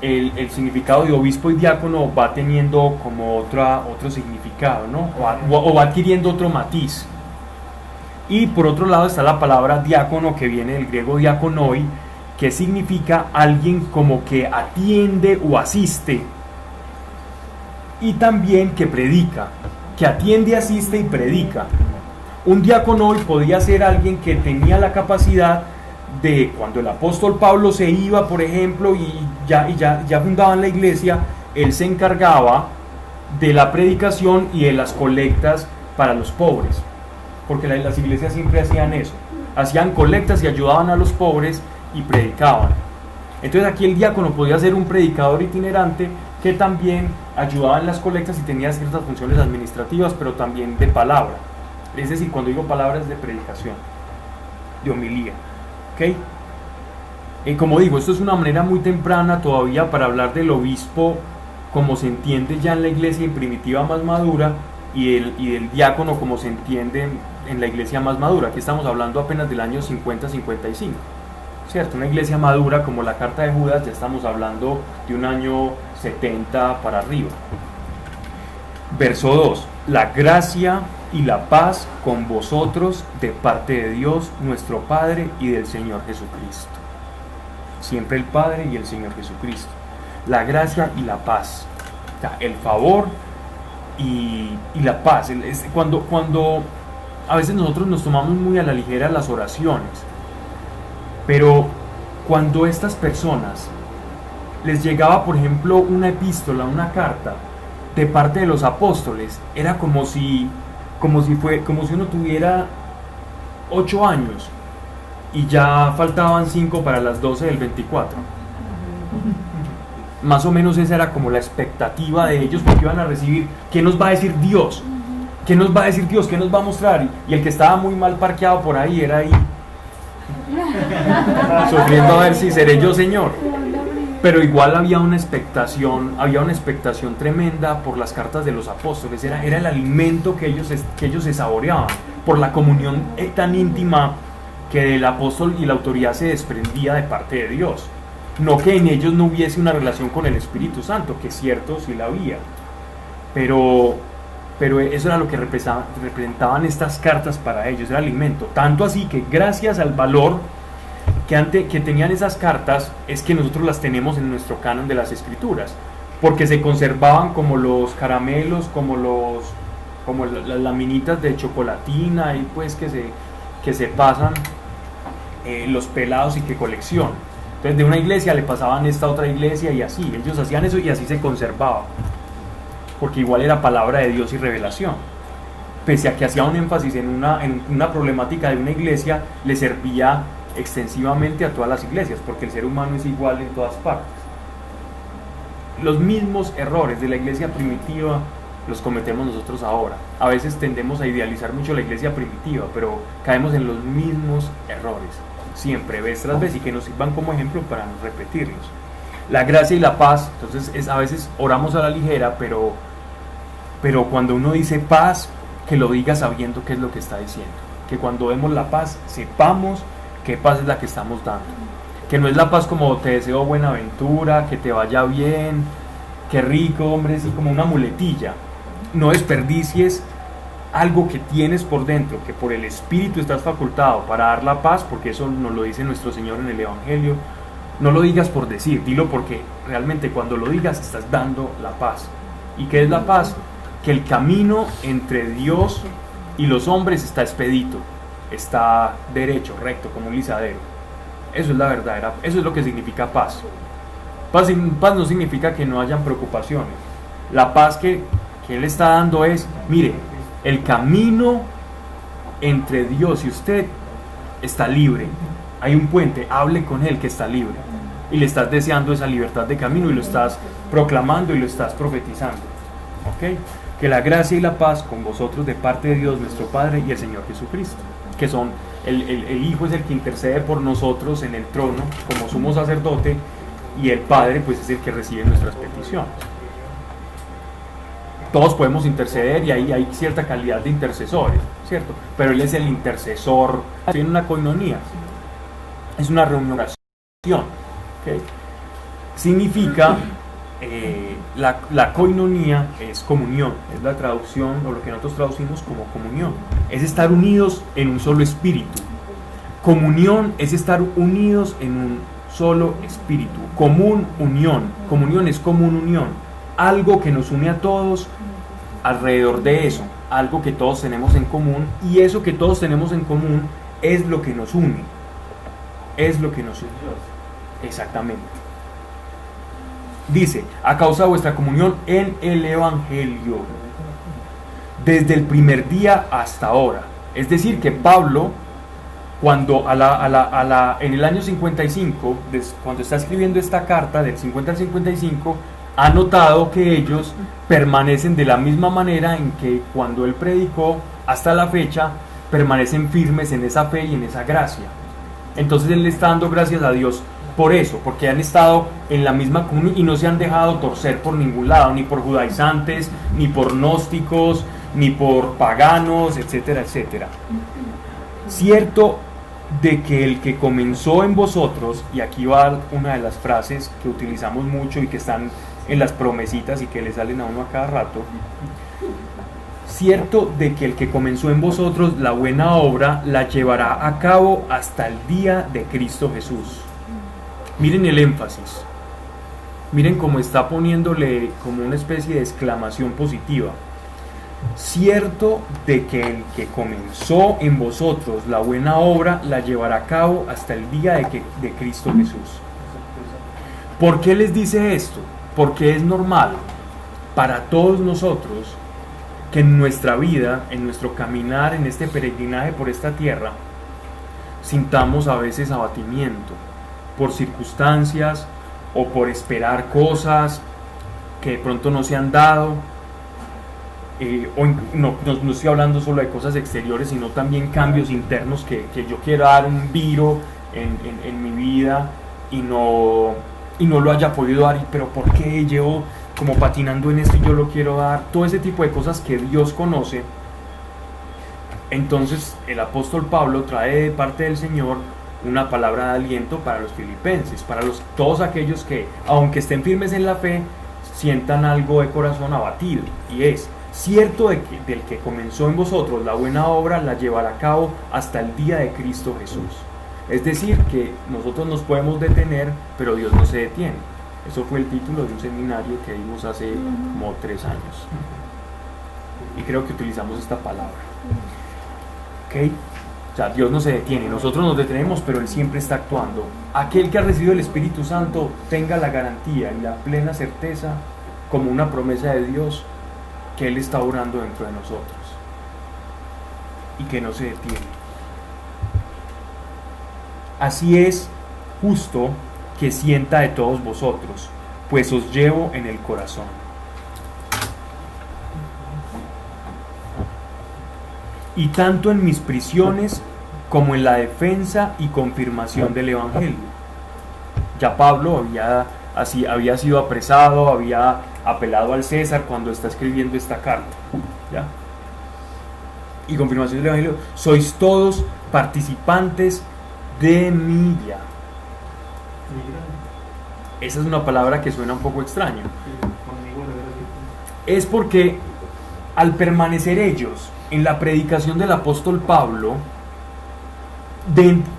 El significado de obispo y diácono va teniendo como otro significado, ¿no? O va adquiriendo otro matiz. Y por otro lado está la palabra diácono, que viene del griego diakonoi, que significa alguien como que atiende o asiste, y también que predica, que atiende, asiste y predica. Un diácono hoy podía ser alguien que tenía la capacidad de, cuando el apóstol Pablo se iba, por ejemplo, y ya fundaban la iglesia, él se encargaba de la predicación y de las colectas para los pobres, porque las iglesias siempre hacían eso, hacían colectas y ayudaban a los pobres y predicaban. Entonces aquí el diácono podía ser un predicador itinerante que también ayudaba en las colectas y tenía ciertas funciones administrativas, pero también de palabra. Es decir, cuando digo palabra es de predicación, de homilía. ¿Okay? Como digo, esto es una manera muy temprana todavía para hablar del obispo como se entiende ya en la iglesia en primitiva más madura, y del diácono como se entiende en la iglesia más madura. Aquí estamos hablando apenas del año 50-55. ¿Cierto? Una iglesia madura como la Carta de Judas, ya estamos hablando de un año 70 para arriba. Verso 2: la gracia y la paz con vosotros de parte de Dios nuestro Padre y del Señor Jesucristo. Siempre el Padre y el Señor Jesucristo. La gracia y la paz, o sea, el favor y la paz. Cuando a veces nosotros nos tomamos muy a la ligera las oraciones, pero cuando estas personas les llegaba, por ejemplo, una epístola, una carta de parte de los apóstoles, era como si uno tuviera 8 años y ya faltaban 5 para las 12 del 24. Más o menos esa era como la expectativa de ellos, porque iban a recibir, ¿qué nos va a decir Dios? ¿Qué nos va a decir Dios? ¿Qué nos va a mostrar? Y el que estaba muy mal parqueado por ahí era ahí, sufriendo a ver si seré yo Señor. Pero igual había una expectación tremenda por las cartas de los apóstoles. Era el alimento que ellos se saboreaban, por la comunión tan íntima que del apóstol y la autoridad se desprendía de parte de Dios. No que en ellos no hubiese una relación con el Espíritu Santo, que es cierto, sí la había, pero eso era lo que representaban estas cartas para ellos, era alimento. Tanto así que gracias al valor que tenían esas cartas es que nosotros las tenemos en nuestro canon de las Escrituras, porque se conservaban como los caramelos, como las laminitas de chocolatina y pues que se pasan los pelados y que coleccionan. Entonces de una iglesia le pasaban esta a otra iglesia y así, ellos hacían eso y así se conservaba, porque igual era palabra de Dios y revelación. Pese a que hacía un énfasis en una problemática de una iglesia, le servía extensivamente a todas las iglesias, porque el ser humano es igual en todas partes. Los mismos errores de la iglesia primitiva los cometemos nosotros ahora. A veces tendemos a idealizar mucho la iglesia primitiva, pero caemos en los mismos errores, siempre, vez tras vez, y que nos sirvan como ejemplo para no repetirlos. La gracia y la paz, entonces a veces oramos a la ligera, pero cuando uno dice paz, que lo diga sabiendo qué es lo que está diciendo, que cuando demos la paz sepamos qué paz es la que estamos dando, que no es la paz como te deseo buena aventura, que te vaya bien, qué rico, hombre, así como una muletilla. No desperdicies algo que tienes por dentro, que por el Espíritu estás facultado para dar la paz, porque eso nos lo dice nuestro Señor en el Evangelio. No lo digas por decir, dilo porque realmente cuando lo digas estás dando la paz. ¿Y qué es la paz? Que el camino entre Dios y los hombres está expedito, está derecho, recto, como un lisadero. Eso es la verdadera, eso es lo que significa paz. Paz no significa que no hayan preocupaciones. La paz que Él está dando es, mire, el camino entre Dios y usted está libre. Hay un puente, hable con Él que está libre. Y le estás deseando esa libertad de camino y lo estás proclamando y lo estás profetizando. ¿Ok? Que la gracia y la paz con vosotros de parte de Dios nuestro Padre y el Señor Jesucristo, que son el Hijo es el que intercede por nosotros en el trono como sumo sacerdote, y el Padre pues es el que recibe nuestras peticiones. Todos podemos interceder y ahí hay cierta calidad de intercesores, ¿cierto? Pero Él es el intercesor. Tiene una coinonía, es una reunión, ¿okay? Significa la koinonía es comunión, es la traducción o lo que nosotros traducimos como comunión, es estar unidos en un solo espíritu. Comunión es estar unidos en un solo espíritu. Común unión, comunión es común unión, algo que nos une a todos alrededor de eso, algo que todos tenemos en común, y eso que todos tenemos en común es lo que nos une, es lo que nos une. Exactamente. Dice, a causa de vuestra comunión en el Evangelio, desde el primer día hasta ahora. Es decir, que Pablo, cuando en el año 55, cuando está escribiendo esta carta del 50 al 55, ha notado que ellos permanecen de la misma manera en que cuando él predicó hasta la fecha, permanecen firmes en esa fe y en esa gracia. Entonces él le está dando gracias a Dios por eso, porque han estado en la misma comunión y no se han dejado torcer por ningún lado, ni por judaizantes, ni por gnósticos, ni por paganos, etcétera, etcétera. Cierto de que el que comenzó en vosotros, y aquí va una de las frases que utilizamos mucho y que están en las promesitas y que le salen a uno a cada rato, cierto de que el que comenzó en vosotros la buena obra la llevará a cabo hasta el día de Cristo Jesús. Miren el énfasis, miren cómo está poniéndole como una especie de exclamación positiva. Cierto de que el que comenzó en vosotros la buena obra la llevará a cabo hasta el día de Cristo Jesús. ¿Por qué les dice esto? Porque es normal para todos nosotros que en nuestra vida, en nuestro caminar, en este peregrinaje por esta tierra, sintamos a veces abatimiento por circunstancias o por esperar cosas que de pronto no se han dado. No estoy hablando solo de cosas exteriores, sino también cambios internos que yo quiero dar un viro en mi vida y no lo haya podido dar, pero ¿por qué llevo como patinando en esto y yo lo quiero dar? Todo ese tipo de cosas que Dios conoce. Entonces el apóstol Pablo trae de parte del Señor una palabra de aliento para los filipenses, para todos aquellos que, aunque estén firmes en la fe, sientan algo de corazón abatido, y es cierto del que comenzó en vosotros la buena obra la llevará a cabo hasta el día de Cristo Jesús. Es decir, que nosotros nos podemos detener, pero Dios no se detiene. Eso fue el título de un seminario que dimos hace como 3 años. Y creo que utilizamos esta palabra. ¿Ok? O sea, Dios no se detiene, nosotros nos detenemos, pero Él siempre está actuando. Aquel que ha recibido el Espíritu Santo tenga la garantía y la plena certeza, como una promesa de Dios, que Él está obrando dentro de nosotros y que no se detiene. Así es justo que sienta de todos vosotros, pues os llevo en el corazón. Y tanto en mis prisiones como en la defensa y confirmación del Evangelio. Ya Pablo había sido apresado, había apelado al César cuando está escribiendo esta carta, ¿ya? Y confirmación del Evangelio, sois todos participantes de mi vida. Esa es una palabra que suena un poco extraña. Es porque al permanecer ellos en la predicación del apóstol Pablo,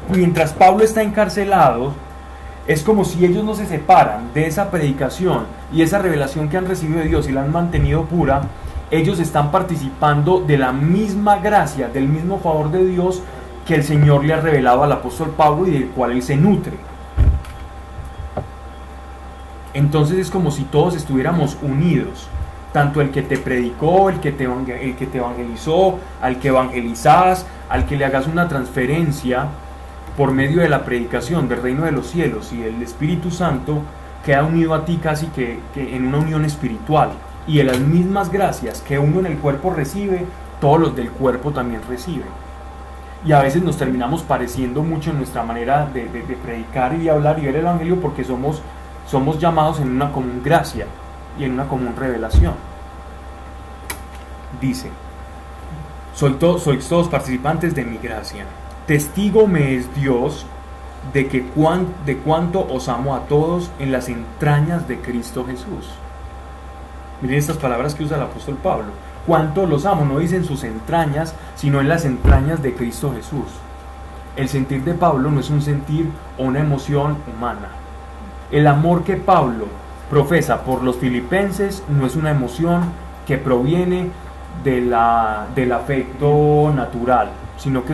mientras Pablo está encarcelado, es como si ellos no se separan de esa predicación y esa revelación que han recibido de Dios y la han mantenido pura. Ellos están participando de la misma gracia, del mismo favor de Dios que el Señor le ha revelado al apóstol Pablo y del cual él se nutre. Entonces es como si todos estuviéramos unidos, tanto el que te predicó, el que te evangelizó, al que evangelizas, al que le hagas una transferencia por medio de la predicación del reino de los cielos y del Espíritu Santo, queda unido a ti casi que en una unión espiritual, y de las mismas gracias que uno en el cuerpo recibe, todos los del cuerpo también reciben. Y a veces nos terminamos pareciendo mucho en nuestra manera de predicar y hablar y ver el Evangelio, porque somos llamados en una común gracia y en una común revelación. Dice, sois todos participantes de mi gracia. Testigo me es Dios de cuánto os amo a todos en las entrañas de Cristo Jesús. Miren estas palabras que usa el apóstol Pablo. Cuánto los amo, no dice en sus entrañas, sino en las entrañas de Cristo Jesús. El sentir de Pablo no es un sentir o una emoción humana. El amor que Pablo profesa por los filipenses no es una emoción que proviene del afecto natural, sino que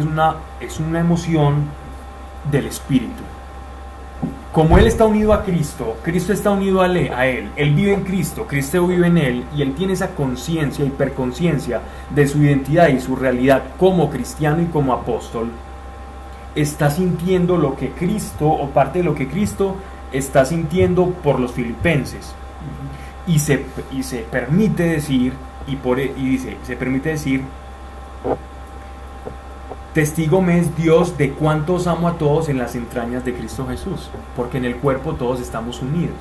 es una emoción del Espíritu. Como él está unido a Cristo, Cristo está unido a él vive en Cristo, Cristo vive en él, y él tiene esa conciencia, hiperconciencia de su identidad y su realidad como cristiano y como apóstol. Está sintiendo lo que Cristo, o parte de lo que Cristo está sintiendo por los filipenses, y se permite decir, se permite decir: testigo me es Dios de cuánto os amo a todos en las entrañas de Cristo Jesús, porque en el cuerpo todos estamos unidos.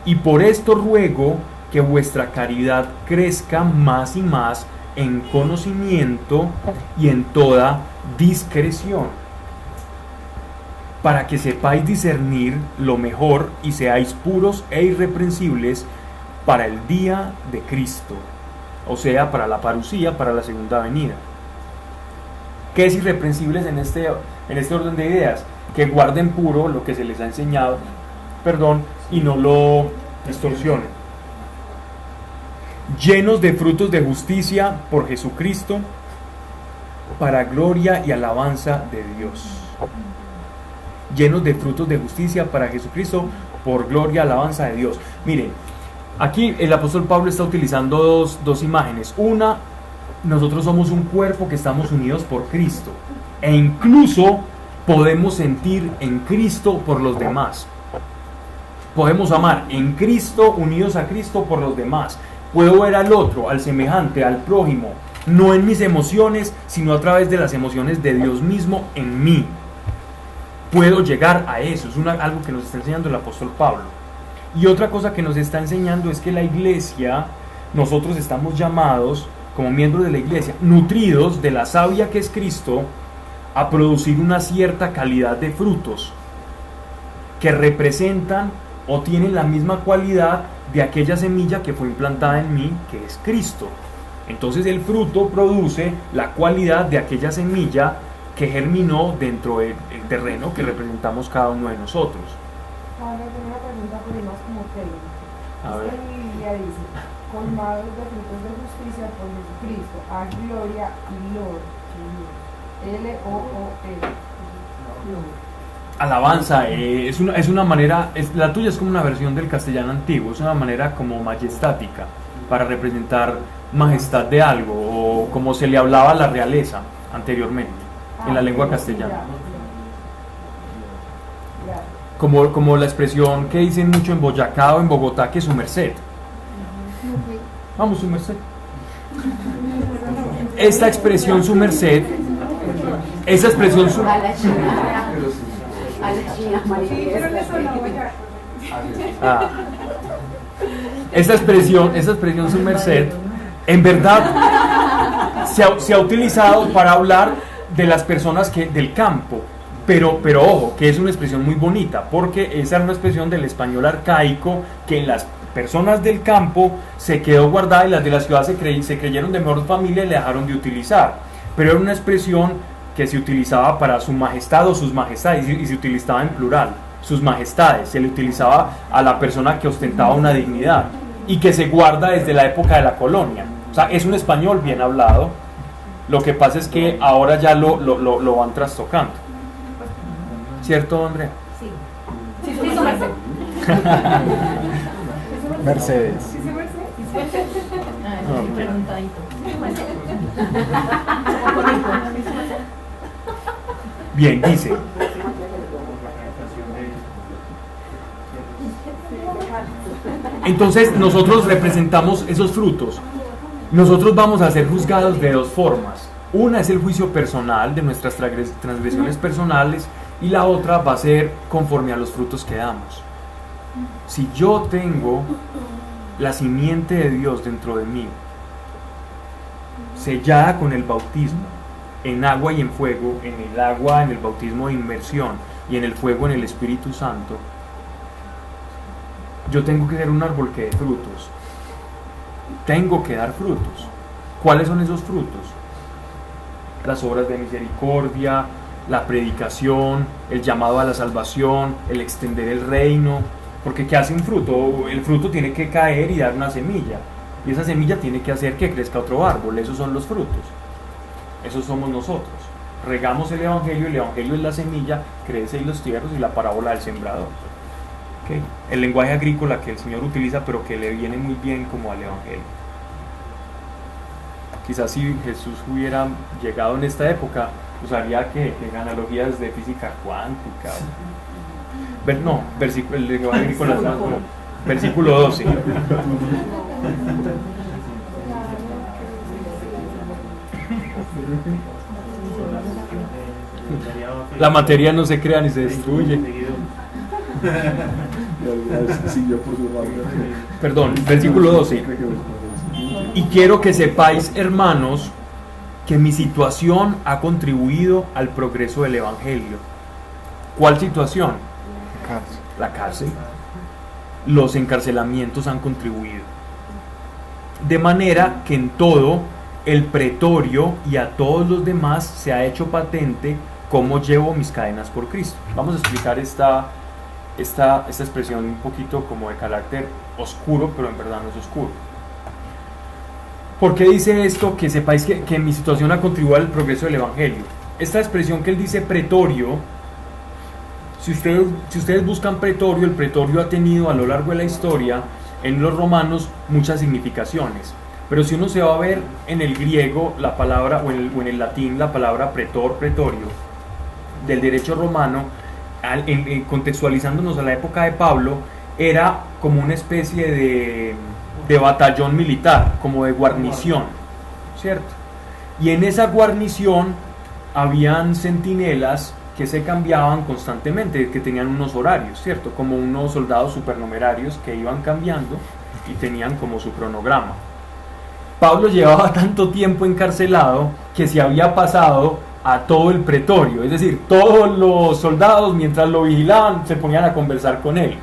Y por esto ruego que vuestra caridad crezca más y más en conocimiento y en toda discreción, para que sepáis discernir lo mejor y seáis puros e irreprensibles para el día de Cristo, o sea, para la parucía, para la segunda venida. ¿Qué es irreprensibles en este orden de ideas? Que guarden puro lo que se les ha enseñado, y no lo distorsionen. Llenos de frutos de justicia por Jesucristo, para gloria y alabanza de Dios. Llenos de frutos de justicia para Jesucristo, por gloria y alabanza de Dios. Miren, aquí el apóstol Pablo está utilizando dos imágenes. Una, nosotros somos un cuerpo que estamos unidos por Cristo, e incluso podemos sentir en Cristo por los demás. Podemos amar en Cristo, unidos a Cristo por los demás. Puedo ver al otro, al semejante, al prójimo, no en mis emociones, sino a través de las emociones de Dios mismo en mí. Puedo llegar a eso, es algo que nos está enseñando el apóstol Pablo. Y otra cosa que nos está enseñando es que la iglesia, nosotros estamos llamados, como miembros de la iglesia, nutridos de la savia que es Cristo, a producir una cierta calidad de frutos que representan o tienen la misma cualidad de aquella semilla que fue implantada en mí, que es Cristo. Entonces el fruto produce la cualidad de aquella semilla que germinó dentro del terreno que representamos cada uno de nosotros. Ahora tengo una pregunta por más como técnica. A ver. Esta Biblia dice: colmados de frutos de justicia por Jesucristo, a gloria y Lord. L-O-O-L. Alabanza, es una manera, la tuya es como una versión del castellano antiguo, es una manera como majestática para representar majestad de algo, o como se le hablaba a la realeza anteriormente en la lengua castellana. Como la expresión que dicen mucho en Boyacá o en Bogotá, que es su merced. Vamos, su merced. Esta expresión su merced, esa expresión su... Esta expresión su merced, en verdad se ha utilizado para hablar de las personas del campo, pero ojo, que es una expresión muy bonita, porque esa era una expresión del español arcaico que en las personas del campo se quedó guardada, y las de la ciudad se creyeron de mejor familia y la dejaron de utilizar, pero era una expresión que se utilizaba para su majestad o sus majestades, y se utilizaba en plural, sus majestades, se le utilizaba a la persona que ostentaba una dignidad, y que se guarda desde la época de la colonia. O sea, es un español bien hablado, lo que pasa es que ahora ya lo van trastocando. ¿Cierto, Andrea? Sí. Sí, su merced. Mercedes. Sí, su merced. Preguntadito. Bien, dice: entonces nosotros representamos esos frutos. Nosotros vamos a ser juzgados de dos formas. Una es el juicio personal de nuestras transgresiones personales, y la otra va a ser conforme a los frutos que damos. Si yo tengo la simiente de Dios dentro de mí, sellada con el bautismo, en agua y en fuego, en el agua, en el bautismo de inmersión, y en el fuego, en el Espíritu Santo, yo tengo que ser un árbol que dé frutos. Tengo que dar frutos. ¿Cuáles son esos frutos? Las obras de misericordia, la predicación, el llamado a la salvación, el extender el reino. Porque ¿qué hace un fruto? El fruto tiene que caer y dar una semilla. Y esa semilla tiene que hacer que crezca otro árbol. Esos son los frutos. Esos somos nosotros. Regamos el Evangelio es la semilla, crece en los tierros y la parábola del sembrador. ¿Okay? El lenguaje agrícola que el Señor utiliza, pero que le viene muy bien como al Evangelio. Quizás si Jesús hubiera llegado en esta época, usaría que analogías de física cuántica. No, el lenguaje agrícola está como versículo 12. La materia no se crea ni se destruye. Perdón, versículo 12. Y quiero que sepáis, hermanos, que mi situación ha contribuido al progreso del Evangelio. ¿Cuál situación? La cárcel. Los encarcelamientos han contribuido. De manera que en todo el pretorio y a todos los demás se ha hecho patente cómo llevo mis cadenas por Cristo. Vamos a explicar esta expresión un poquito como de carácter oscuro, pero en verdad no es oscuro. ¿Por qué dice esto? Que sepáis que mi situación ha contribuido al progreso del Evangelio. Esta expresión que él dice pretorio, si ustedes buscan pretorio, el pretorio ha tenido a lo largo de la historia en los romanos muchas significaciones. Pero si uno se va a ver en el griego la palabra, o en el latín la palabra pretorio, del derecho romano, contextualizándonos a la época de Pablo, era como una especie de batallón militar, como de guarnición, ¿cierto? Y en esa guarnición habían centinelas que se cambiaban constantemente, que tenían unos horarios, ¿cierto? Como unos soldados supernumerarios que iban cambiando y tenían como su cronograma. Pablo llevaba tanto tiempo encarcelado que se había pasado a todo el pretorio, es decir, todos los soldados mientras lo vigilaban se ponían a conversar con él.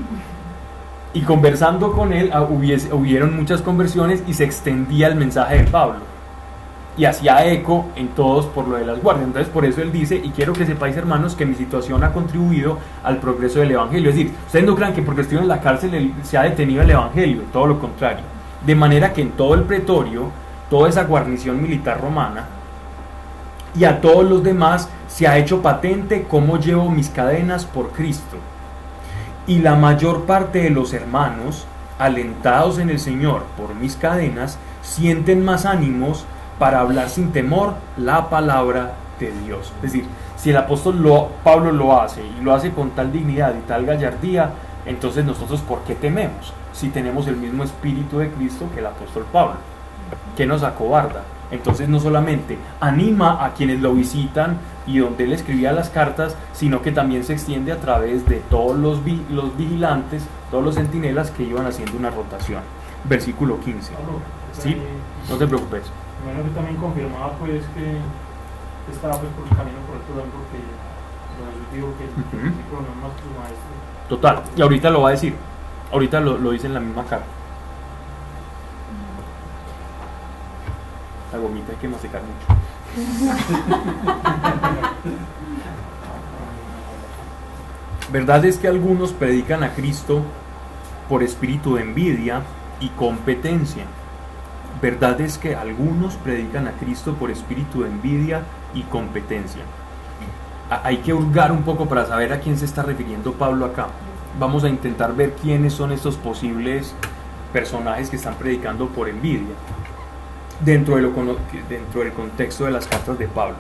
Y conversando con él hubieron muchas conversiones y se extendía el mensaje de Pablo. Y hacía eco en todos por lo de las guardias. Entonces por eso él dice, y quiero que sepáis, hermanos, que mi situación ha contribuido al progreso del Evangelio. Es decir, ustedes no crean que porque estoy en la cárcel se ha detenido el Evangelio, todo lo contrario. De manera que en todo el pretorio, toda esa guarnición militar romana, y a todos los demás se ha hecho patente cómo llevo mis cadenas por Cristo. Y la mayor parte de los hermanos, alentados en el Señor por mis cadenas, sienten más ánimos para hablar sin temor la palabra de Dios. Es decir, si el apóstol Pablo lo hace, y lo hace con tal dignidad y tal gallardía, entonces nosotros ¿por qué tememos? Si tenemos el mismo espíritu de Cristo que el apóstol Pablo, que nos acobarda. Entonces no solamente anima a quienes lo visitan y donde él escribía las cartas, sino que también se extiende a través de todos los vigilantes, todos los centinelas que iban haciendo una rotación. Versículo 15. ¿Sí? No te preocupes. Bueno, que también confirmaba pues que estaba pues por el camino correcto, porque yo digo que el discípulo no es más que su maestro. Total, y ahorita lo va a decir, ahorita lo dice en la misma carta. La gomita hay que masticar mucho. Verdad es que algunos predican a Cristo por espíritu de envidia y competencia. Verdad es que algunos predican a Cristo por espíritu de envidia y competencia. Hay que hurgar un poco para saber a quién se está refiriendo Pablo acá. Vamos a intentar ver quiénes son estos posibles personajes que están predicando por envidia dentro del contexto de las cartas de Pablo.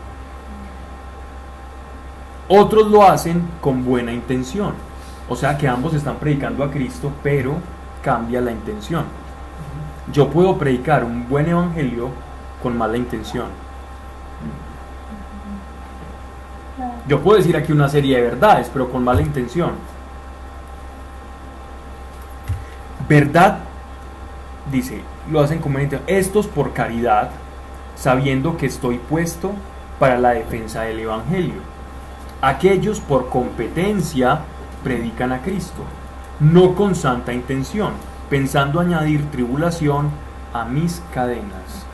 Otros lo hacen con buena intención, o sea que ambos están predicando a Cristo, pero cambia la intención. Yo puedo predicar un buen evangelio con mala intención. Yo puedo decir aquí una serie de verdades, pero con mala intención. Verdad, dice, lo hacen con buena intención. Estos por caridad, sabiendo que estoy puesto para la defensa del evangelio. Aquellos por competencia predican a Cristo. no con santa intención, pensando añadir tribulación a mis cadenas.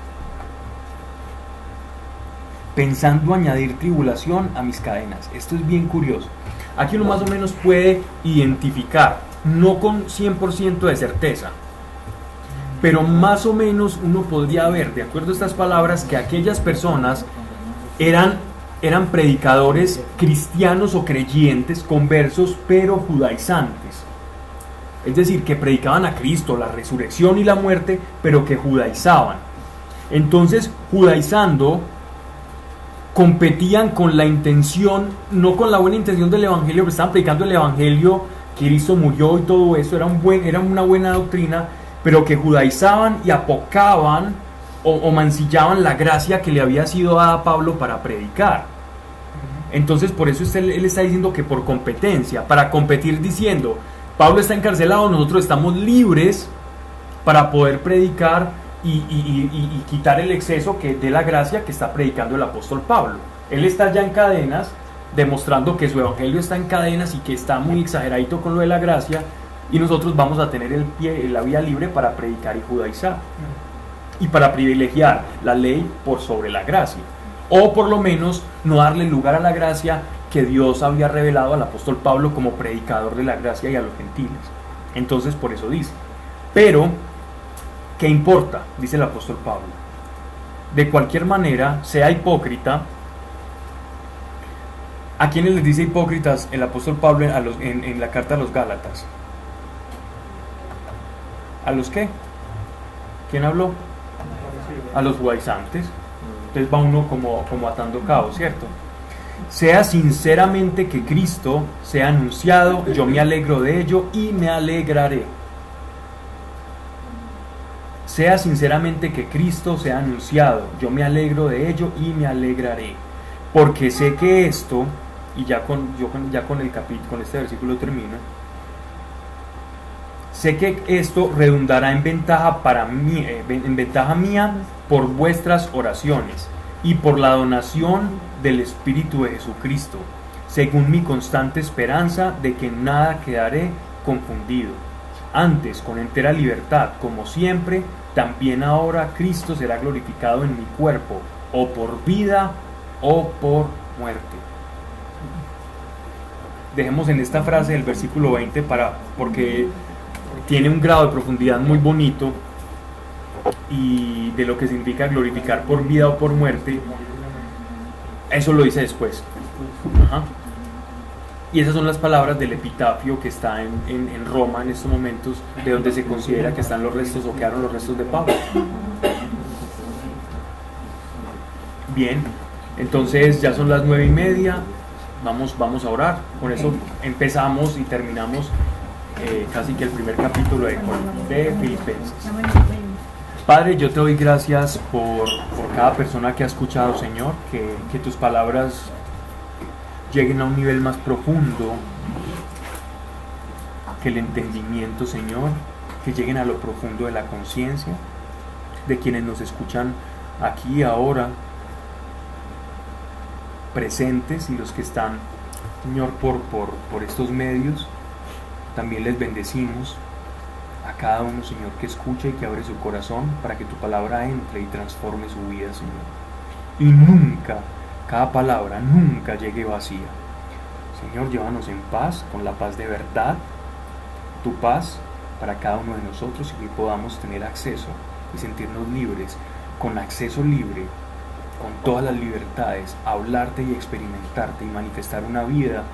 Pensando añadir tribulación a mis cadenas. Esto es bien curioso. Aquí uno más o menos puede identificar, no con 100% de certeza, pero más o menos uno podría ver, de acuerdo a estas palabras, que aquellas personas eran predicadores cristianos o creyentes, conversos, pero judaizantes. Es decir, que predicaban a Cristo, la resurrección y la muerte, pero que judaizaban. Entonces, judaizando, competían con la intención, no con la buena intención del evangelio, pero estaban predicando el evangelio, que Cristo murió y todo eso, era una buena doctrina, pero que judaizaban y apocaban o mancillaban la gracia que le había sido dada a Pablo para predicar. Entonces, por eso él está diciendo que por competencia, para competir diciendo, Pablo está encarcelado, nosotros estamos libres para poder predicar y quitar el exceso de la gracia que está predicando el apóstol Pablo. Él está ya en cadenas, demostrando que su evangelio está en cadenas y que está muy exageradito con lo de la gracia, y nosotros vamos a tener la vía libre para predicar y judaizar, y para privilegiar la ley por sobre la gracia, o por lo menos no darle lugar a la gracia que Dios había revelado al apóstol Pablo como predicador de la gracia y a los gentiles. Entonces, por eso dice, pero ¿qué importa? Dice el apóstol Pablo. De cualquier manera, sea hipócrita. ¿A quiénes les dice hipócritas el apóstol Pablo en la carta a los Gálatas? ¿A los qué? ¿Quién habló? A los judaizantes. Entonces va uno como atando cabos, ¿cierto? Sea sinceramente que Cristo sea anunciado, yo me alegro de ello y me alegraré. Sea sinceramente que Cristo sea anunciado, yo me alegro de ello y me alegraré. Porque sé que esto, y ya con este versículo termino, sé que esto redundará en ventaja para mí, en ventaja mía por vuestras oraciones y por la donación del Espíritu de Jesucristo, según mi constante esperanza de que en nada quedaré confundido. Antes, con entera libertad, como siempre, también ahora Cristo será glorificado en mi cuerpo, o por vida o por muerte. Dejemos en esta frase del versículo 20 porque tiene un grado de profundidad muy bonito, y de lo que significa glorificar por vida o por muerte. Eso lo dice después. Ajá. Y esas son las palabras del epitafio que está en Roma en estos momentos, de donde se considera que están los restos o quedaron los restos de Pablo. Bien, entonces ya son las 9:30. Vamos a orar. Con eso empezamos y terminamos casi que el primer capítulo de Filipenses. Padre, yo te doy gracias por cada persona que ha escuchado, Señor, que tus palabras lleguen a un nivel más profundo que el entendimiento, Señor, que lleguen a lo profundo de la conciencia de quienes nos escuchan aquí, ahora, presentes, y los que están, Señor, por estos medios. También les bendecimos a cada uno, Señor, que escucha y que abre su corazón para que tu palabra entre y transforme su vida, Señor. Y nunca, cada palabra nunca llegue vacía. Señor, llévanos en paz, con la paz de verdad, tu paz para cada uno de nosotros, y que podamos tener acceso y sentirnos libres, con acceso libre, con todas las libertades, a hablarte y experimentarte y manifestar una vida